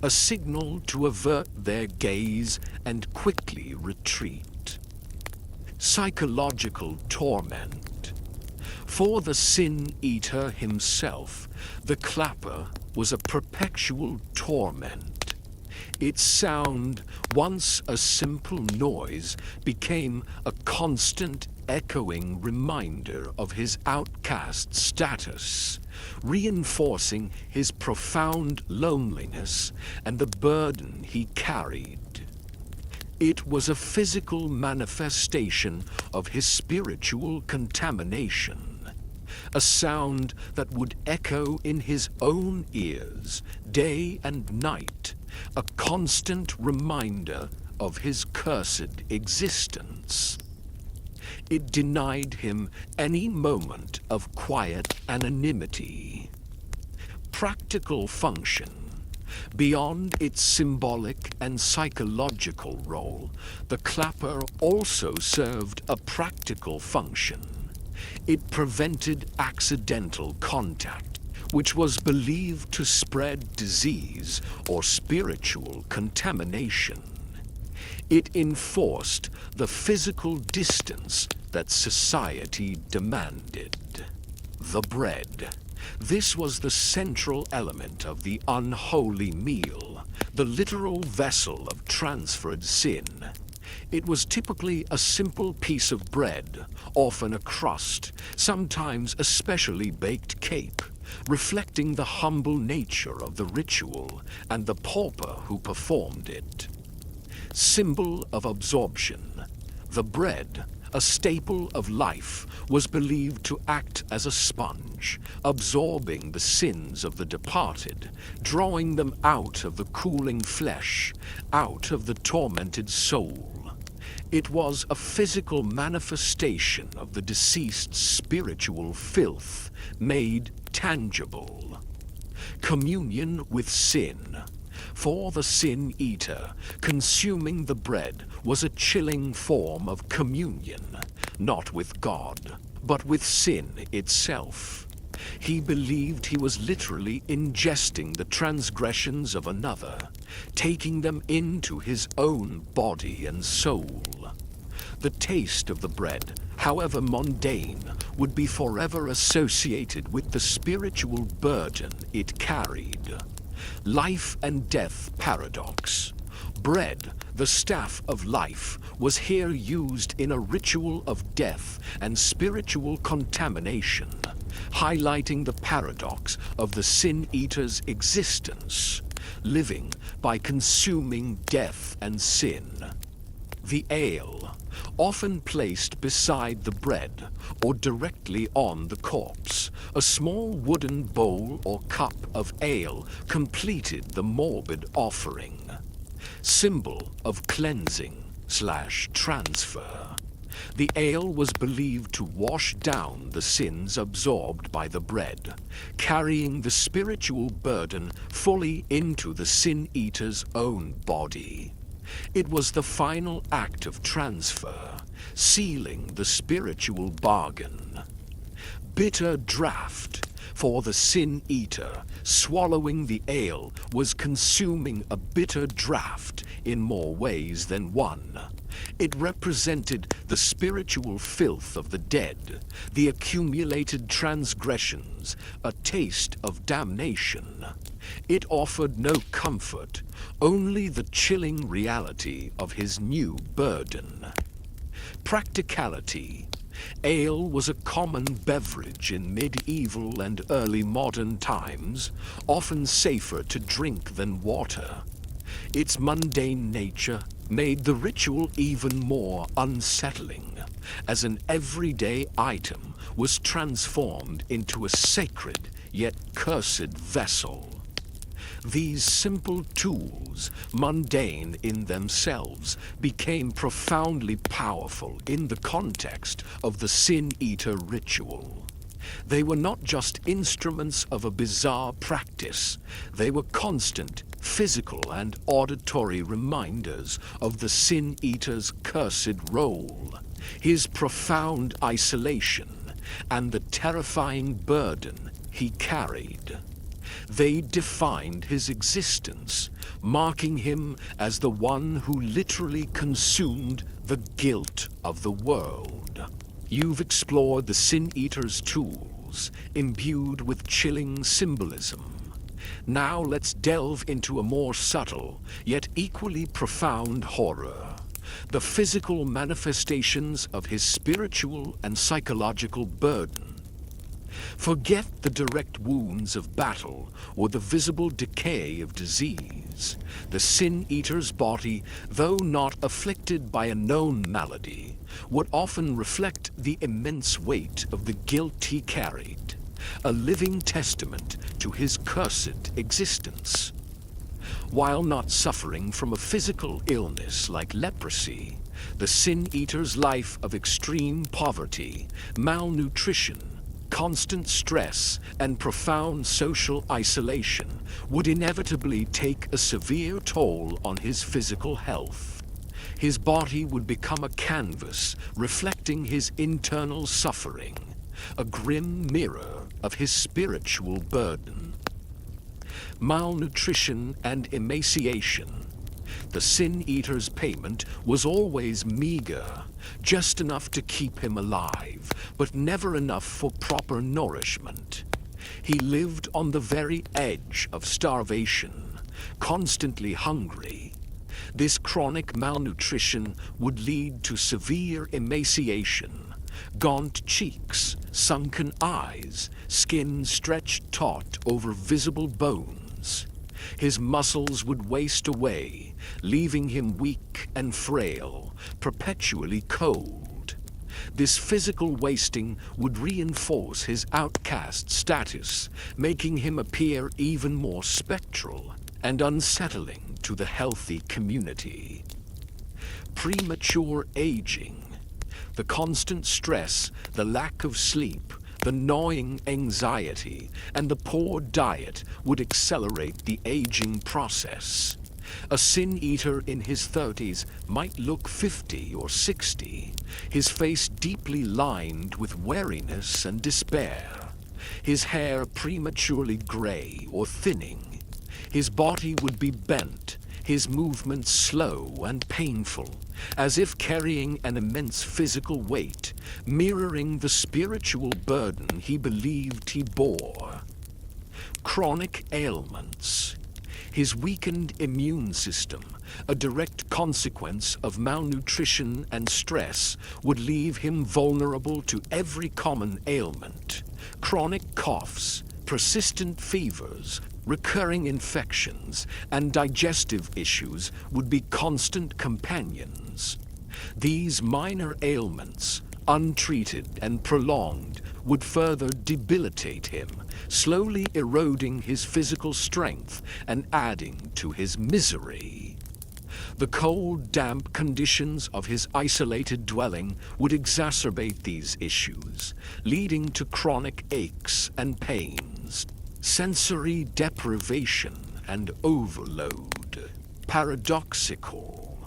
a signal to avert their gaze and quickly retreat. Psychological torment. For the sin-eater himself, the clapper was a perpetual torment. Its sound, once a simple noise, became a constant echoing reminder of his outcast status, reinforcing his profound loneliness and the burden he carried. It was a physical manifestation of his spiritual contamination, a sound that would echo in his own ears day and night, a constant reminder of his cursed existence. It denied him any moment of quiet anonymity. Practical function. Beyond its symbolic and psychological role, the clapper also served a practical function. It prevented accidental contact, which was believed to spread disease or spiritual contamination. It enforced the physical distance that society demanded. The bread. This was the central element of the unholy meal, the literal vessel of transferred sin. It was typically a simple piece of bread, often a crust, sometimes a specially baked cake, reflecting the humble nature of the ritual and the pauper who performed it. Symbol of absorption. The bread, a staple of life, was believed to act as a sponge, absorbing the sins of the departed, drawing them out of the cooling flesh, out of the tormented soul. It was a physical manifestation of the deceased's spiritual filth, made tangible. Communion with sin. For the sin-eater, consuming the bread was a chilling form of communion, not with God, but with sin itself. He believed he was literally ingesting the transgressions of another, taking them into his own body and soul. The taste of the bread, however mundane, would be forever associated with the spiritual burden it carried. Life and death paradox. Bread, the staff of life, was here used in a ritual of death and spiritual contamination, highlighting the paradox of the sin-eater's existence, living by consuming death and sin. The ale, often placed beside the bread or directly on the corpse, a small wooden bowl or cup of ale completed the morbid offering. Symbol of cleansing/transfer. The ale was believed to wash down the sins absorbed by the bread, carrying the spiritual burden fully into the sin-eater's own body. It was the final act of transfer, sealing the spiritual bargain. Bitter draught. For the sin-eater, swallowing the ale was consuming a bitter draught in more ways than one. It represented the spiritual filth of the dead, the accumulated transgressions, a taste of damnation. It offered no comfort, only the chilling reality of his new burden. Practicality. Ale was a common beverage in medieval and early modern times, often safer to drink than water. Its mundane nature made the ritual even more unsettling, as an everyday item was transformed into a sacred yet cursed vessel. These simple tools, mundane in themselves, became profoundly powerful in the context of the sin-eater ritual. They were not just instruments of a bizarre practice, they were constant physical and auditory reminders of the sin-eater's cursed role, his profound isolation, and the terrifying burden he carried. They defined his existence, marking him as the one who literally consumed the guilt of the world. You've explored the Sin Eater's tools, imbued with chilling symbolism. Now let's delve into a more subtle, yet equally profound horror. The physical manifestations of his spiritual and psychological burden. Forget the direct wounds of battle or the visible decay of disease. The Sin Eater's body, though not afflicted by a known malady, would often reflect the immense weight of the guilt he carried, a living testament to his cursed existence. While not suffering from a physical illness like leprosy, the Sin Eater's life of extreme poverty, malnutrition, constant stress, and profound social isolation would inevitably take a severe toll on his physical health. His body would become a canvas reflecting his internal suffering, a grim mirror of his spiritual burden. Malnutrition and emaciation. The Sin Eater's payment was always meager, just enough to keep him alive, but never enough for proper nourishment. He lived on the very edge of starvation, constantly hungry. This chronic malnutrition would lead to severe emaciation, gaunt cheeks, sunken eyes, skin stretched taut over visible bones. His muscles would waste away, leaving him weak and frail, perpetually cold. This physical wasting would reinforce his outcast status, making him appear even more spectral and unsettling to the healthy community. Premature aging. The constant stress, the lack of sleep, the gnawing anxiety, and the poor diet would accelerate the aging process. A Sin Eater in his 30s might look 50 or 60, his face deeply lined with weariness and despair, his hair prematurely gray or thinning. His body would be bent, his movements slow and painful, as if carrying an immense physical weight, mirroring the spiritual burden he believed he bore. Chronic ailments. His weakened immune system, a direct consequence of malnutrition and stress, would leave him vulnerable to every common ailment. Chronic coughs, persistent fevers, recurring infections, and digestive issues would be constant companions. These minor ailments, untreated and prolonged, would further debilitate him, slowly eroding his physical strength and adding to his misery. The cold, damp conditions of his isolated dwelling would exacerbate these issues, leading to chronic aches and pains. Sensory deprivation and overload. Paradoxical.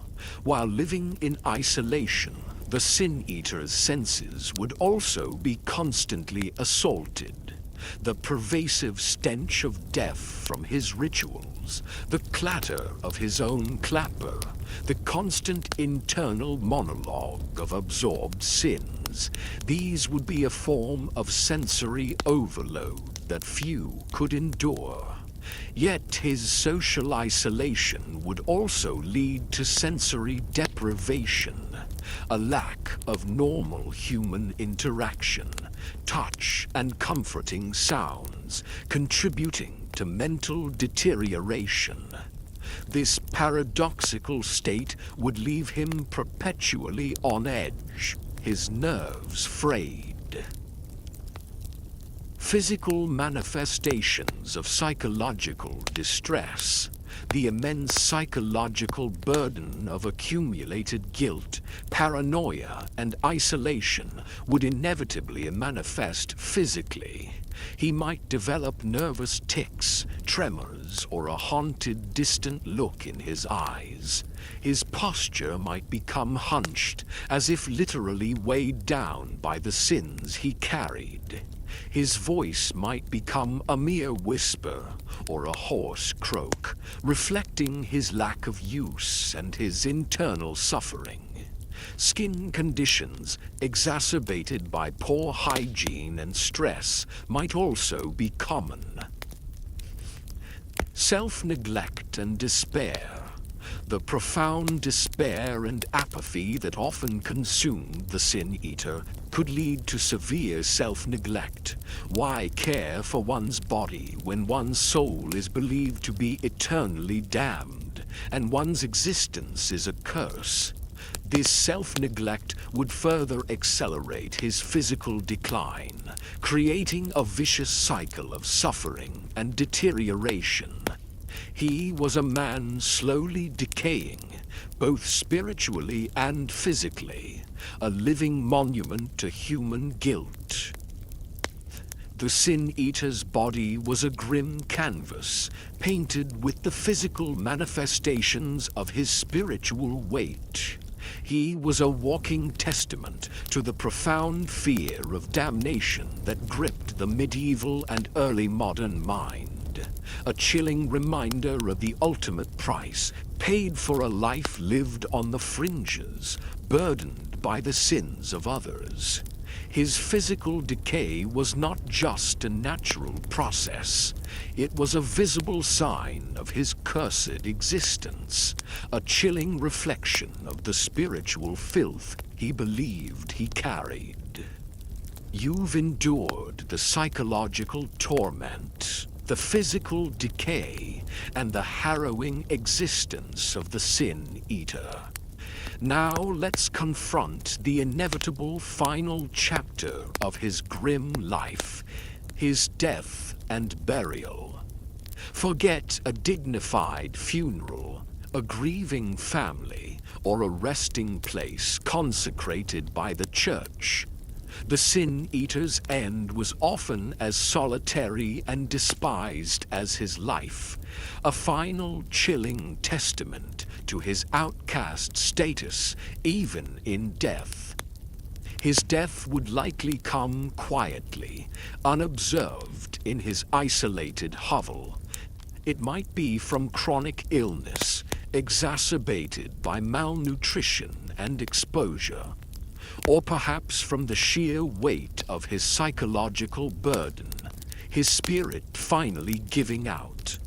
While living in isolation, the Sin Eater's senses would also be constantly assaulted. The pervasive stench of death from his rituals, the clatter of his own clapper, the constant internal monologue of absorbed sins, these would be a form of sensory overload that few could endure. Yet his social isolation would also lead to sensory deprivation, a lack of normal human interaction, touch and comforting sounds, contributing to mental deterioration. This paradoxical state would leave him perpetually on edge, his nerves frayed. Physical manifestations of psychological distress. The immense psychological burden of accumulated guilt, paranoia, and isolation would inevitably manifest physically. He might develop nervous tics, tremors, or a haunted, distant look in his eyes. His posture might become hunched, as if literally weighed down by the sins he carried. His voice might become a mere whisper or a hoarse croak, reflecting his lack of use and his internal suffering. Skin conditions, exacerbated by poor hygiene and stress, might also be common. Self-neglect and despair. The profound despair and apathy that often consumed the sin eater could lead to severe self-neglect. Why care for one's body when one's soul is believed to be eternally damned, and one's existence is a curse? This self-neglect would further accelerate his physical decline, creating a vicious cycle of suffering and deterioration. He was a man slowly decaying, both spiritually and physically, a living monument to human guilt. The sin-eater's body was a grim canvas, painted with the physical manifestations of his spiritual weight. He was a walking testament to the profound fear of damnation that gripped the medieval and early modern mind. A chilling reminder of the ultimate price paid for a life lived on the fringes, burdened by the sins of others. His physical decay was not just a natural process. It was a visible sign of his cursed existence, a chilling reflection of the spiritual filth he believed he carried. You've endured the psychological torment, the physical decay, and the harrowing existence of the sin-eater. Now let's confront the inevitable final chapter of his grim life, his death and burial. Forget a dignified funeral, a grieving family, or a resting place consecrated by the church. The sin-eater's end was often as solitary and despised as his life, a final chilling testament to his outcast status even in death. His death would likely come quietly, unobserved in his isolated hovel. It might be from chronic illness, exacerbated by malnutrition and exposure, or perhaps from the sheer weight of his psychological burden, his spirit finally giving out.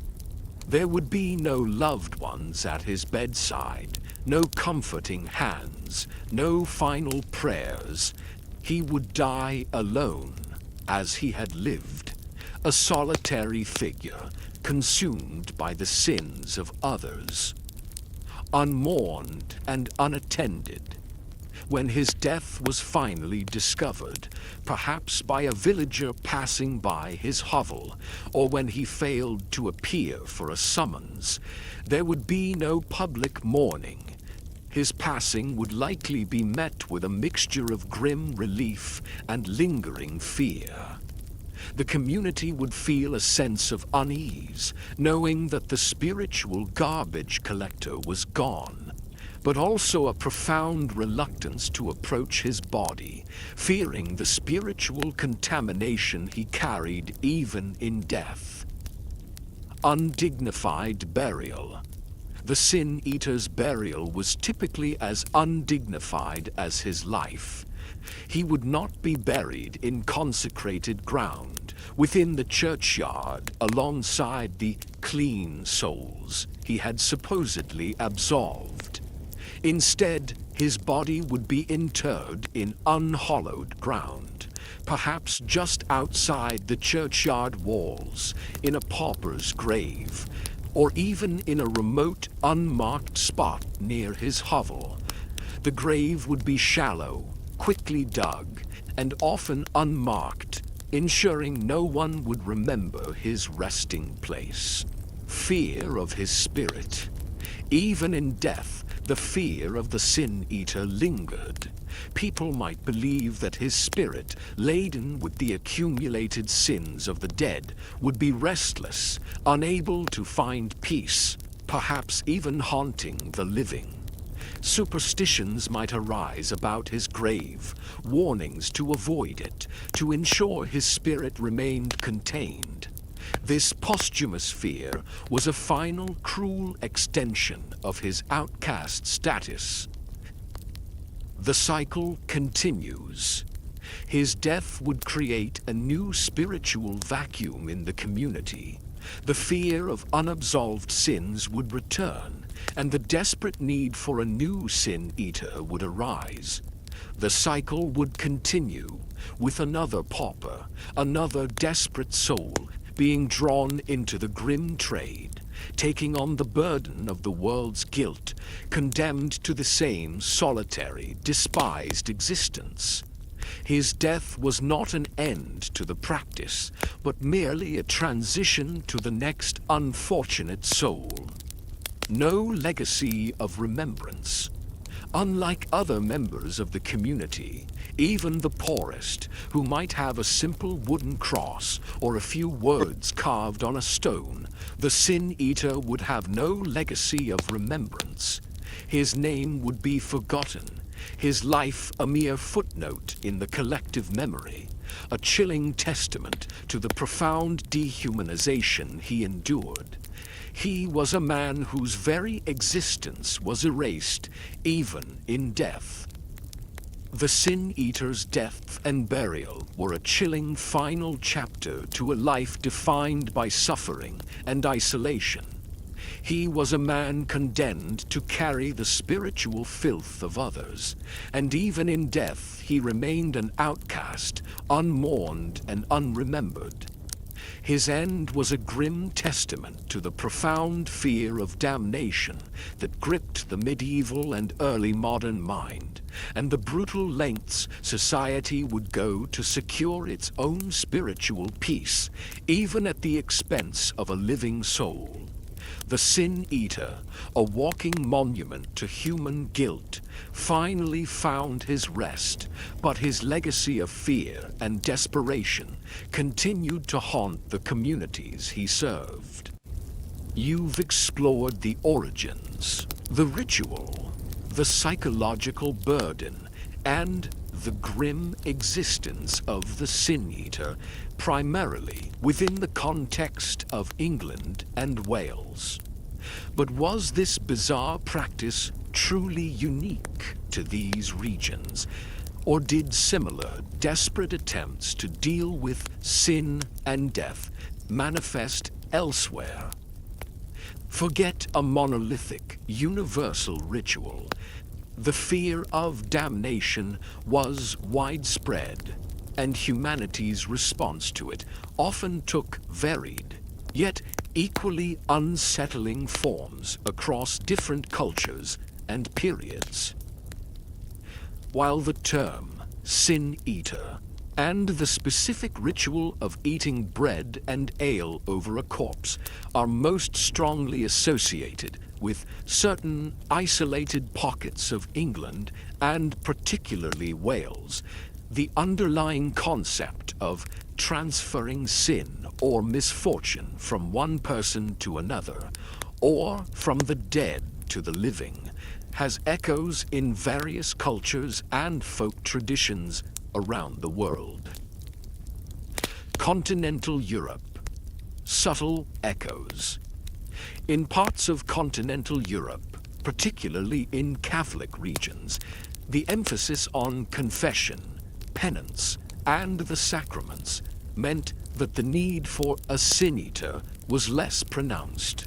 There would be no loved ones at his bedside, no comforting hands, no final prayers. He would die alone, as he had lived, a solitary figure, consumed by the sins of others. Unmourned and unattended. When his death was finally discovered, perhaps by a villager passing by his hovel, or when he failed to appear for a summons, there would be no public mourning. His passing would likely be met with a mixture of grim relief and lingering fear. The community would feel a sense of unease, knowing that the spiritual garbage collector was gone, but also a profound reluctance to approach his body, fearing the spiritual contamination he carried even in death. Undignified burial. The sin-eater's burial was typically as undignified as his life. He would not be buried in consecrated ground, within the churchyard, alongside the clean souls he had supposedly absolved. Instead, his body would be interred in unhallowed ground, perhaps just outside the churchyard walls, in a pauper's grave, or even in a remote, unmarked spot near his hovel. The grave would be shallow, quickly dug, and often unmarked, ensuring no one would remember his resting place. Fear of his spirit. Even in death, the fear of the sin-eater lingered. People might believe that his spirit, laden with the accumulated sins of the dead, would be restless, unable to find peace, perhaps even haunting the living. Superstitions might arise about his grave, warnings to avoid it, to ensure his spirit remained contained. This posthumous fear was a final cruel extension of his outcast status. The cycle continues. His death would create a new spiritual vacuum in the community. The fear of unabsolved sins would return, and the desperate need for a new sin eater would arise. The cycle would continue, with another pauper, another desperate soul, being drawn into the grim trade, taking on the burden of the world's guilt, condemned to the same solitary, despised existence. His death was not an end to the practice, but merely a transition to the next unfortunate soul. No legacy of remembrance. Unlike other members of the community, even the poorest, who might have a simple wooden cross or a few words carved on a stone, the sin eater would have no legacy of remembrance. His name would be forgotten, his life a mere footnote in the collective memory, a chilling testament to the profound dehumanization he endured. He was a man whose very existence was erased, even in death. The Sin Eater's death and burial were a chilling final chapter to a life defined by suffering and isolation. He was a man condemned to carry the spiritual filth of others, and even in death he remained an outcast, unmourned and unremembered. His end was a grim testament to the profound fear of damnation that gripped the medieval and early modern mind, and the brutal lengths society would go to secure its own spiritual peace, even at the expense of a living soul. The Sin Eater, a walking monument to human guilt, finally found his rest, but his legacy of fear and desperation continued to haunt the communities he served. You've explored the origins, the ritual, the psychological burden, and the grim existence of the Sin Eater, primarily within the context of England and Wales. But was this bizarre practice truly unique to these regions, or did similar desperate attempts to deal with sin and death manifest elsewhere? Forget a monolithic, universal ritual. The fear of damnation was widespread, and humanity's response to it often took varied, yet equally unsettling forms across different cultures and periods. While the term Sin Eater and the specific ritual of eating bread and ale over a corpse are most strongly associated with certain isolated pockets of England and particularly Wales, the underlying concept of transferring sin or misfortune from one person to another, or from the dead to the living, has echoes in various cultures and folk traditions around the world. Continental Europe. Subtle echoes. In parts of continental Europe, particularly in Catholic regions, the emphasis on confession, penance, and the sacraments meant that the need for a sin eater was less pronounced.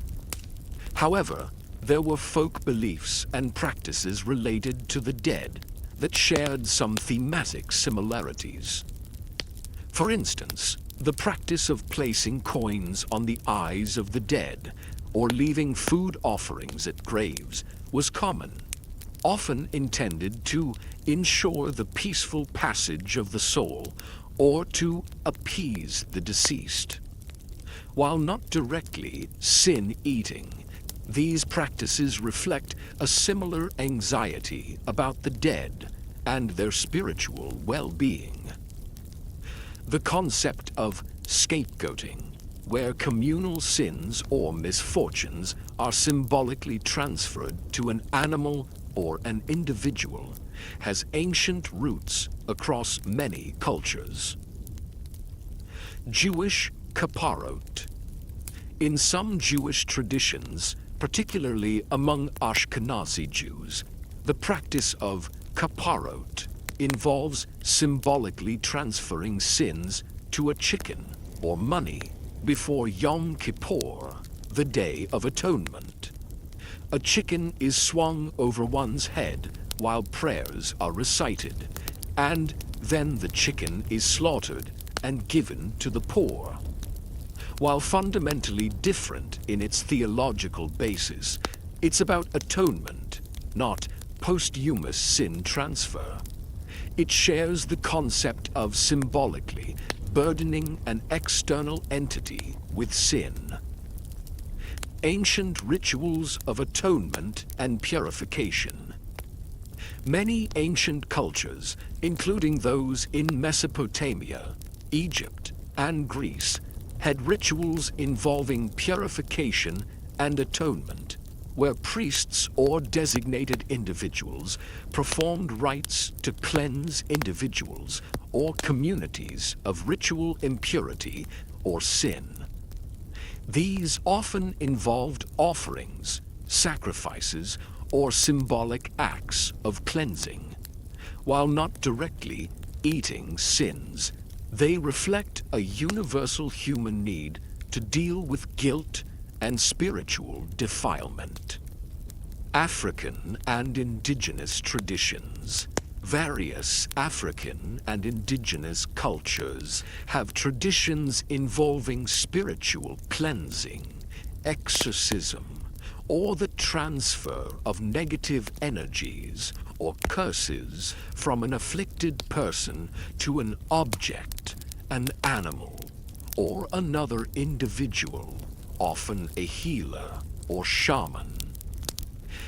However, there were folk beliefs and practices related to the dead that shared some thematic similarities. For instance, the practice of placing coins on the eyes of the dead or leaving food offerings at graves was common, often intended to ensure the peaceful passage of the soul or to appease the deceased. While not directly sin-eating, these practices reflect a similar anxiety about the dead and their spiritual well-being. The concept of scapegoating, where communal sins or misfortunes are symbolically transferred to an animal or an individual, has ancient roots across many cultures. Jewish kaparot. In some Jewish traditions, particularly among Ashkenazi Jews, the practice of Kaparot involves symbolically transferring sins to a chicken or money before Yom Kippur, the Day of Atonement. A chicken is swung over one's head while prayers are recited, and then the chicken is slaughtered and given to the poor. While fundamentally different in its theological basis, it's about atonement, not posthumous sin transfer. It shares the concept of symbolically burdening an external entity with sin. Ancient rituals of atonement and purification. Many ancient cultures, including those in Mesopotamia, Egypt, and Greece, had rituals involving purification and atonement, where priests or designated individuals performed rites to cleanse individuals or communities of ritual impurity or sin. These often involved offerings, sacrifices, or symbolic acts of cleansing. While not directly eating sins, they reflect a universal human need to deal with guilt and spiritual defilement. African and indigenous traditions. Various African and indigenous cultures have traditions involving spiritual cleansing, exorcism, or the transfer of negative energies or curses from an afflicted person to an object, an animal, or another individual, often a healer or shaman.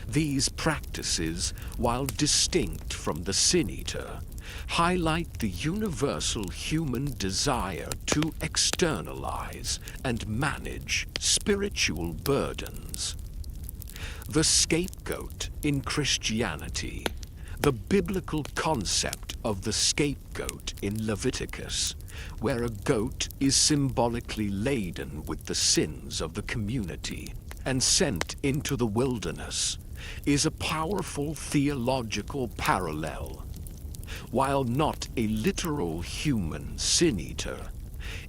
These practices, while distinct from the sin eater, highlight the universal human desire to externalize and manage spiritual burdens. The scapegoat in Christianity. The biblical concept of the scapegoat in Leviticus, where a goat is symbolically laden with the sins of the community and sent into the wilderness, is a powerful theological parallel. While not a literal human sin-eater,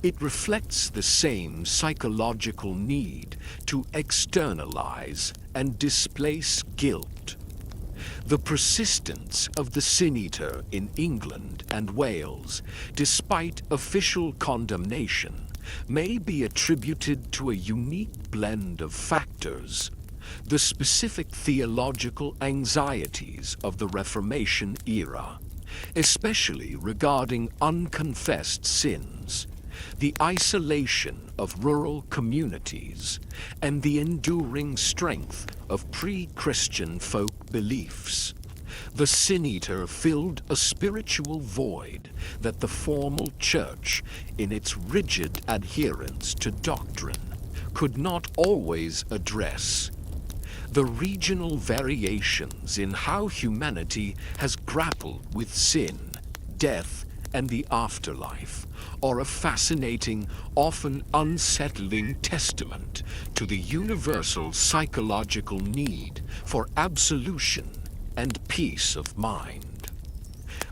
it reflects the same psychological need to externalize and displace guilt. The persistence of the sin-eater in England and Wales, despite official condemnation, may be attributed to a unique blend of factors. The specific theological anxieties of the Reformation era, especially regarding unconfessed sins, the isolation of rural communities, and the enduring strength of pre-Christian folk beliefs. The sin-eater filled a spiritual void that the formal church, in its rigid adherence to doctrine, could not always address. The regional variations in how humanity has grappled with sin, death, and the afterlife are a fascinating, often unsettling testament to the universal psychological need for absolution and peace of mind.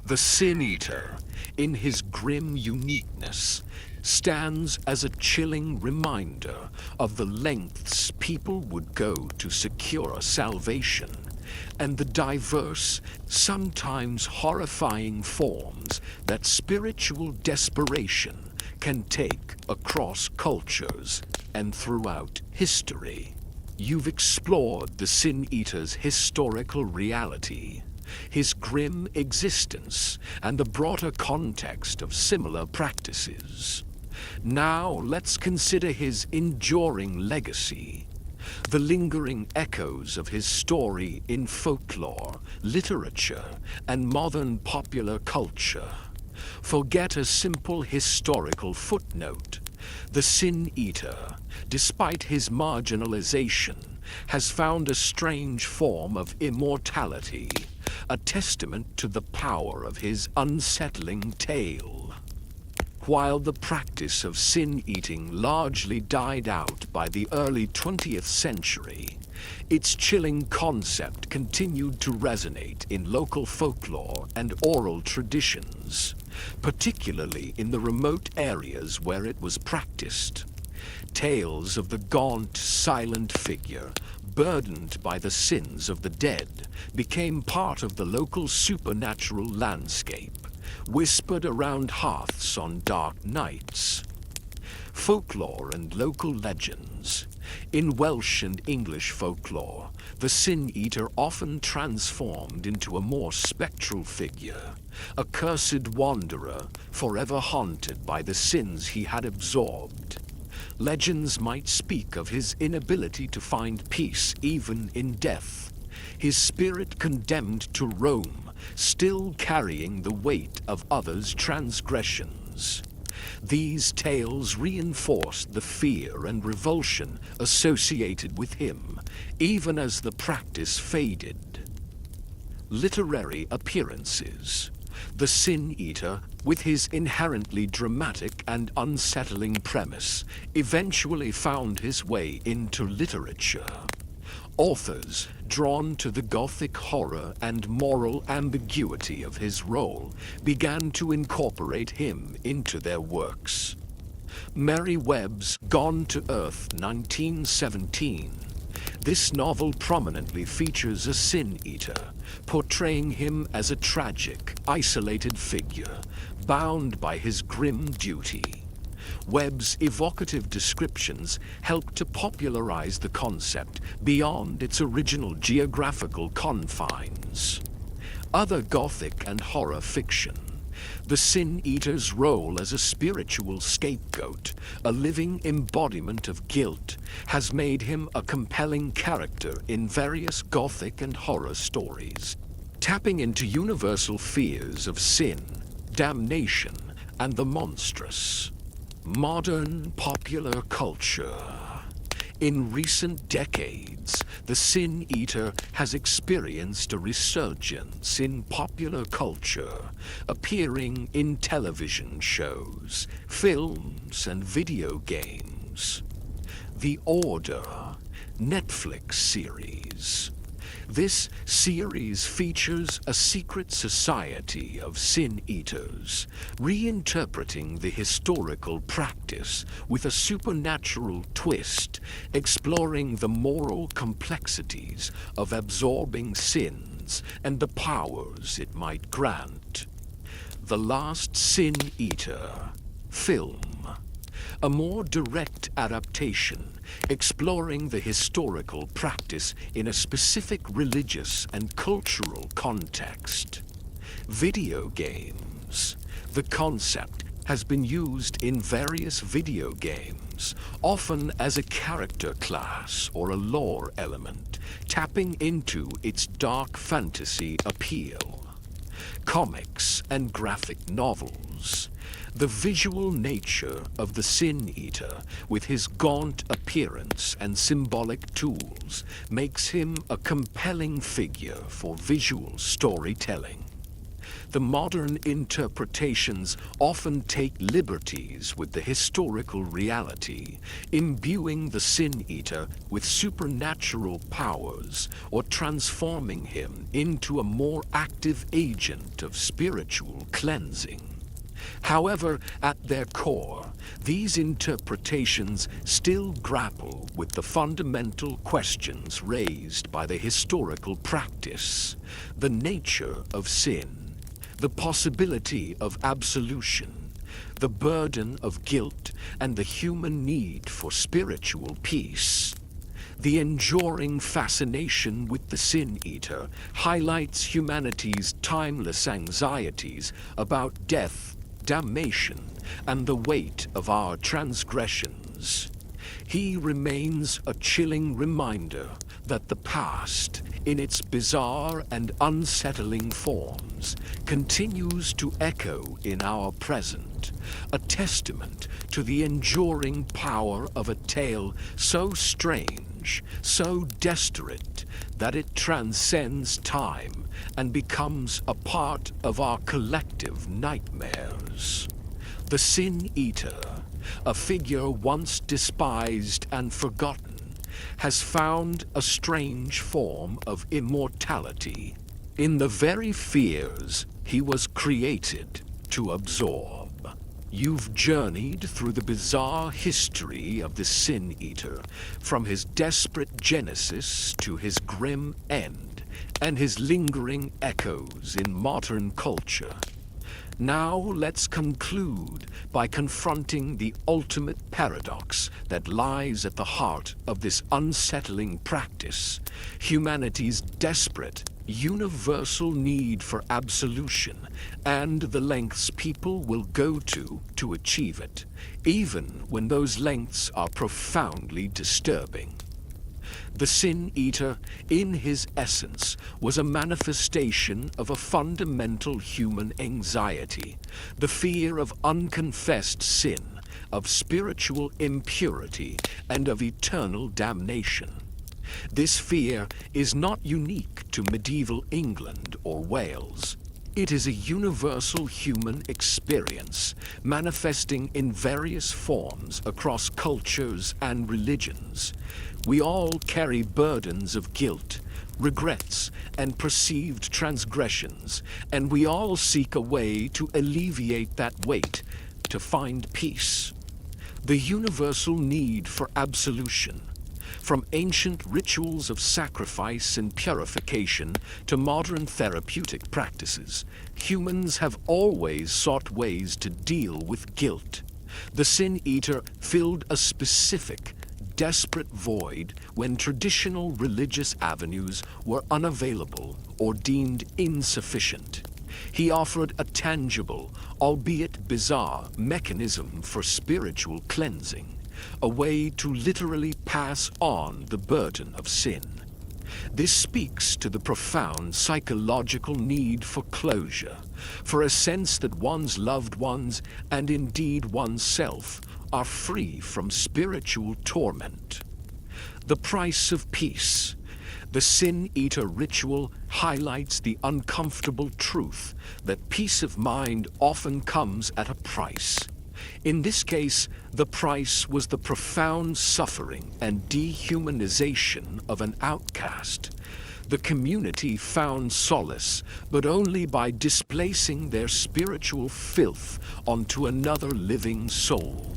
The sin-eater, in his grim uniqueness, stands as a chilling reminder of the lengths people would go to secure salvation, and the diverse, sometimes horrifying forms that spiritual desperation can take across cultures and throughout history. You've explored the sin-eater's historical reality, his grim existence, and the broader context of similar practices. Now let's consider his enduring legacy. The lingering echoes of his story in folklore, literature, and modern popular culture. Forget a simple historical footnote. The sin-eater, despite his marginalization, has found a strange form of immortality, a testament to the power of his unsettling tale. While the practice of sin-eating largely died out by the early 20th century, Its chilling concept continued to resonate in local folklore and oral traditions, particularly in the remote areas where it was practiced. Tales of the gaunt, silent figure, burdened by the sins of the dead, became part of the local supernatural landscape, whispered around hearths on dark nights. Folklore and local legends. In Welsh and English folklore, the Sin Eater often transformed into a more spectral figure, a cursed wanderer, forever haunted by the sins he had absorbed. Legends might speak of his inability to find peace even in death, his spirit condemned to roam, still carrying the weight of others' transgressions. These tales reinforced the fear and revulsion associated with him, even as the practice faded. Literary appearances. The Sin Eater, with his inherently dramatic and unsettling premise, eventually found his way into literature. Authors, drawn to the gothic horror and moral ambiguity of his role, began to incorporate him into their works. Mary Webb's Gone to Earth, 1917. This novel prominently features a Sin Eater, portraying him as a tragic, isolated figure, bound by his grim duty. Webb's evocative descriptions helped to popularize the concept beyond its original geographical confines. Other Gothic and horror fiction. The Sin Eater's role as a spiritual scapegoat, a living embodiment of guilt, has made him a compelling character in various Gothic and horror stories, tapping into universal fears of sin, damnation, and the monstrous. Modern popular culture. In recent decades, the Sin Eater has experienced a resurgence in popular culture, appearing in television shows, films, and video games. The Order, Netflix series. This series features a secret society of Sin Eaters, reinterpreting the historical practice with a supernatural twist, exploring the moral complexities of absorbing sins and the powers it might grant. The Last Sin Eater film. A more direct adaptation, exploring the historical practice in a specific religious and cultural context. Video games. The concept has been used in various video games, often as a character class or a lore element, tapping into its dark fantasy appeal. Comics and graphic novels. The visual nature of the Sin Eater, with his gaunt appearance and symbolic tools, makes him a compelling figure for visual storytelling. The modern interpretations often take liberties with the historical reality, imbuing the Sin Eater with supernatural powers or transforming him into a more active agent of spiritual cleansing. However, at their core, these interpretations still grapple with the fundamental questions raised by the historical practice, the nature of sin, the possibility of absolution, the burden of guilt, and the human need for spiritual peace. The enduring fascination with the Sin Eater highlights humanity's timeless anxieties about death, damnation, and the weight of our transgressions. He remains a chilling reminder that the past, in its bizarre and unsettling forms, continues to echo in our present, a testament to the enduring power of a tale so strange, so desperate, that it transcends time and becomes a part of our collective nightmares. The Sin Eater, a figure once despised and forgotten, has found a strange form of immortality in the very fears he was created to absorb. You've journeyed through the bizarre history of the Sin Eater, from his desperate genesis to his grim end, and his lingering echoes in modern culture. Now let's conclude by confronting the ultimate paradox that lies at the heart of this unsettling practice: humanity's desperate, universal need for absolution, and the lengths people will go to achieve it, even when those lengths are profoundly disturbing. The Sin Eater, in his essence, was a manifestation of a fundamental human anxiety, the fear of unconfessed sin, of spiritual impurity, and of eternal damnation. This fear is not unique to medieval England or Wales. It is a universal human experience, manifesting in various forms across cultures and religions. We all carry burdens of guilt, regrets, and perceived transgressions, and we all seek a way to alleviate that weight, to find peace. The universal need for absolution, from ancient rituals of sacrifice and purification to modern therapeutic practices, humans have always sought ways to deal with guilt. The Sin Eater filled a specific, desperate void when traditional religious avenues were unavailable or deemed insufficient. He offered a tangible, albeit bizarre, mechanism for spiritual cleansing, a way to literally pass on the burden of sin. This speaks to the profound psychological need for closure, for a sense that one's loved ones, and indeed oneself, are free from spiritual torment. The price of peace. The Sin Eater ritual highlights the uncomfortable truth that peace of mind often comes at a price. In this case, the price was the profound suffering and dehumanization of an outcast. The community found solace, but only by displacing their spiritual filth onto another living soul.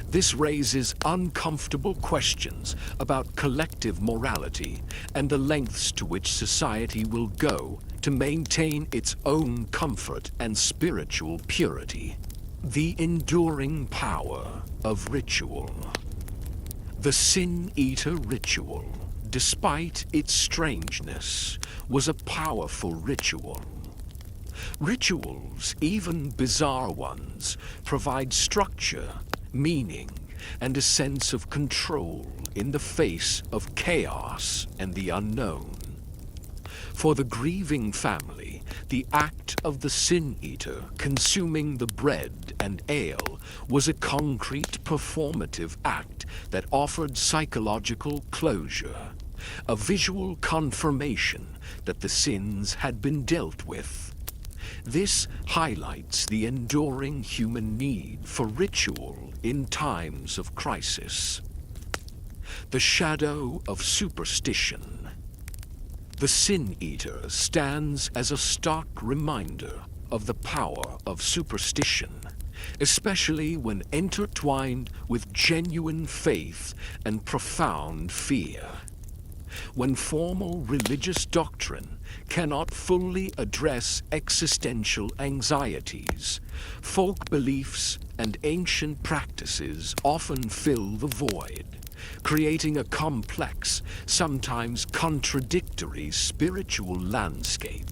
This raises uncomfortable questions about collective morality and the lengths to which society will go to maintain its own comfort and spiritual purity. The enduring power of ritual. The Sin Eater ritual, despite its strangeness, was a powerful ritual. Rituals, even bizarre ones, provide structure, meaning, and a sense of control in the face of chaos and the unknown. For the grieving family, the act of the Sin Eater consuming the bread and ale was a concrete performative act that offered psychological closure, a visual confirmation that the sins had been dealt with. This highlights the enduring human need for ritual in times of crisis. The shadow of superstition. The Sin Eater stands as a stark reminder of the power of superstition, especially when intertwined with genuine faith and profound fear. When formal religious doctrine cannot fully address existential anxieties, folk beliefs and ancient practices often fill the void, creating a complex, sometimes contradictory spiritual landscape.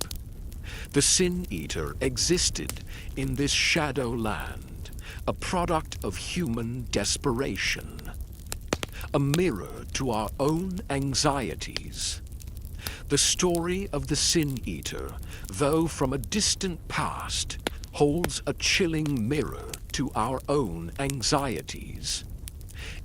The Sin Eater existed in this shadow land, a product of human desperation, a mirror to our own anxieties. The story of the Sin Eater, though from a distant past, holds a chilling mirror to our own anxieties.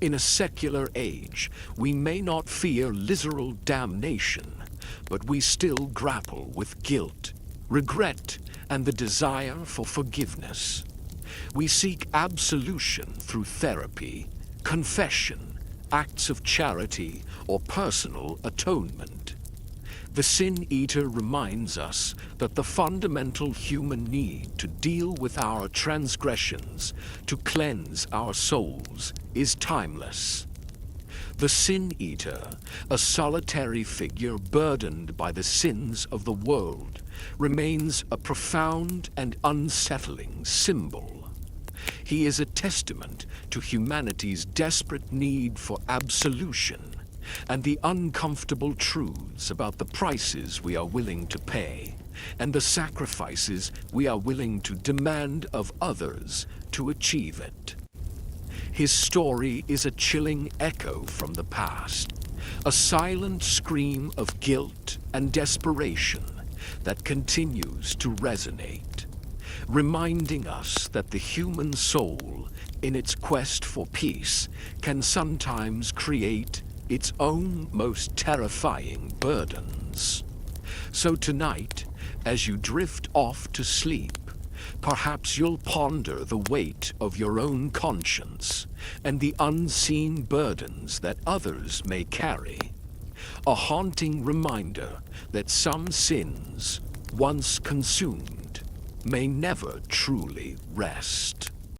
In a secular age, we may not fear literal damnation, but we still grapple with guilt, regret, and the desire for forgiveness. We seek absolution through therapy, confession, acts of charity or personal atonement. The Sin Eater reminds us that the fundamental human need to deal with our transgressions, to cleanse our souls, is timeless. The Sin Eater, a solitary figure burdened by the sins of the world, remains a profound and unsettling symbol. He is a testament to humanity's desperate need for absolution and the uncomfortable truths about the prices we are willing to pay and the sacrifices we are willing to demand of others to achieve it. His story is a chilling echo from the past, a silent scream of guilt and desperation that continues to resonate, reminding us that the human soul, in its quest for peace, can sometimes create its own most terrifying burdens. So tonight, as you drift off to sleep, perhaps you'll ponder the weight of your own conscience and the unseen burdens that others may carry. A haunting reminder that some sins, once consumed, may never truly rest.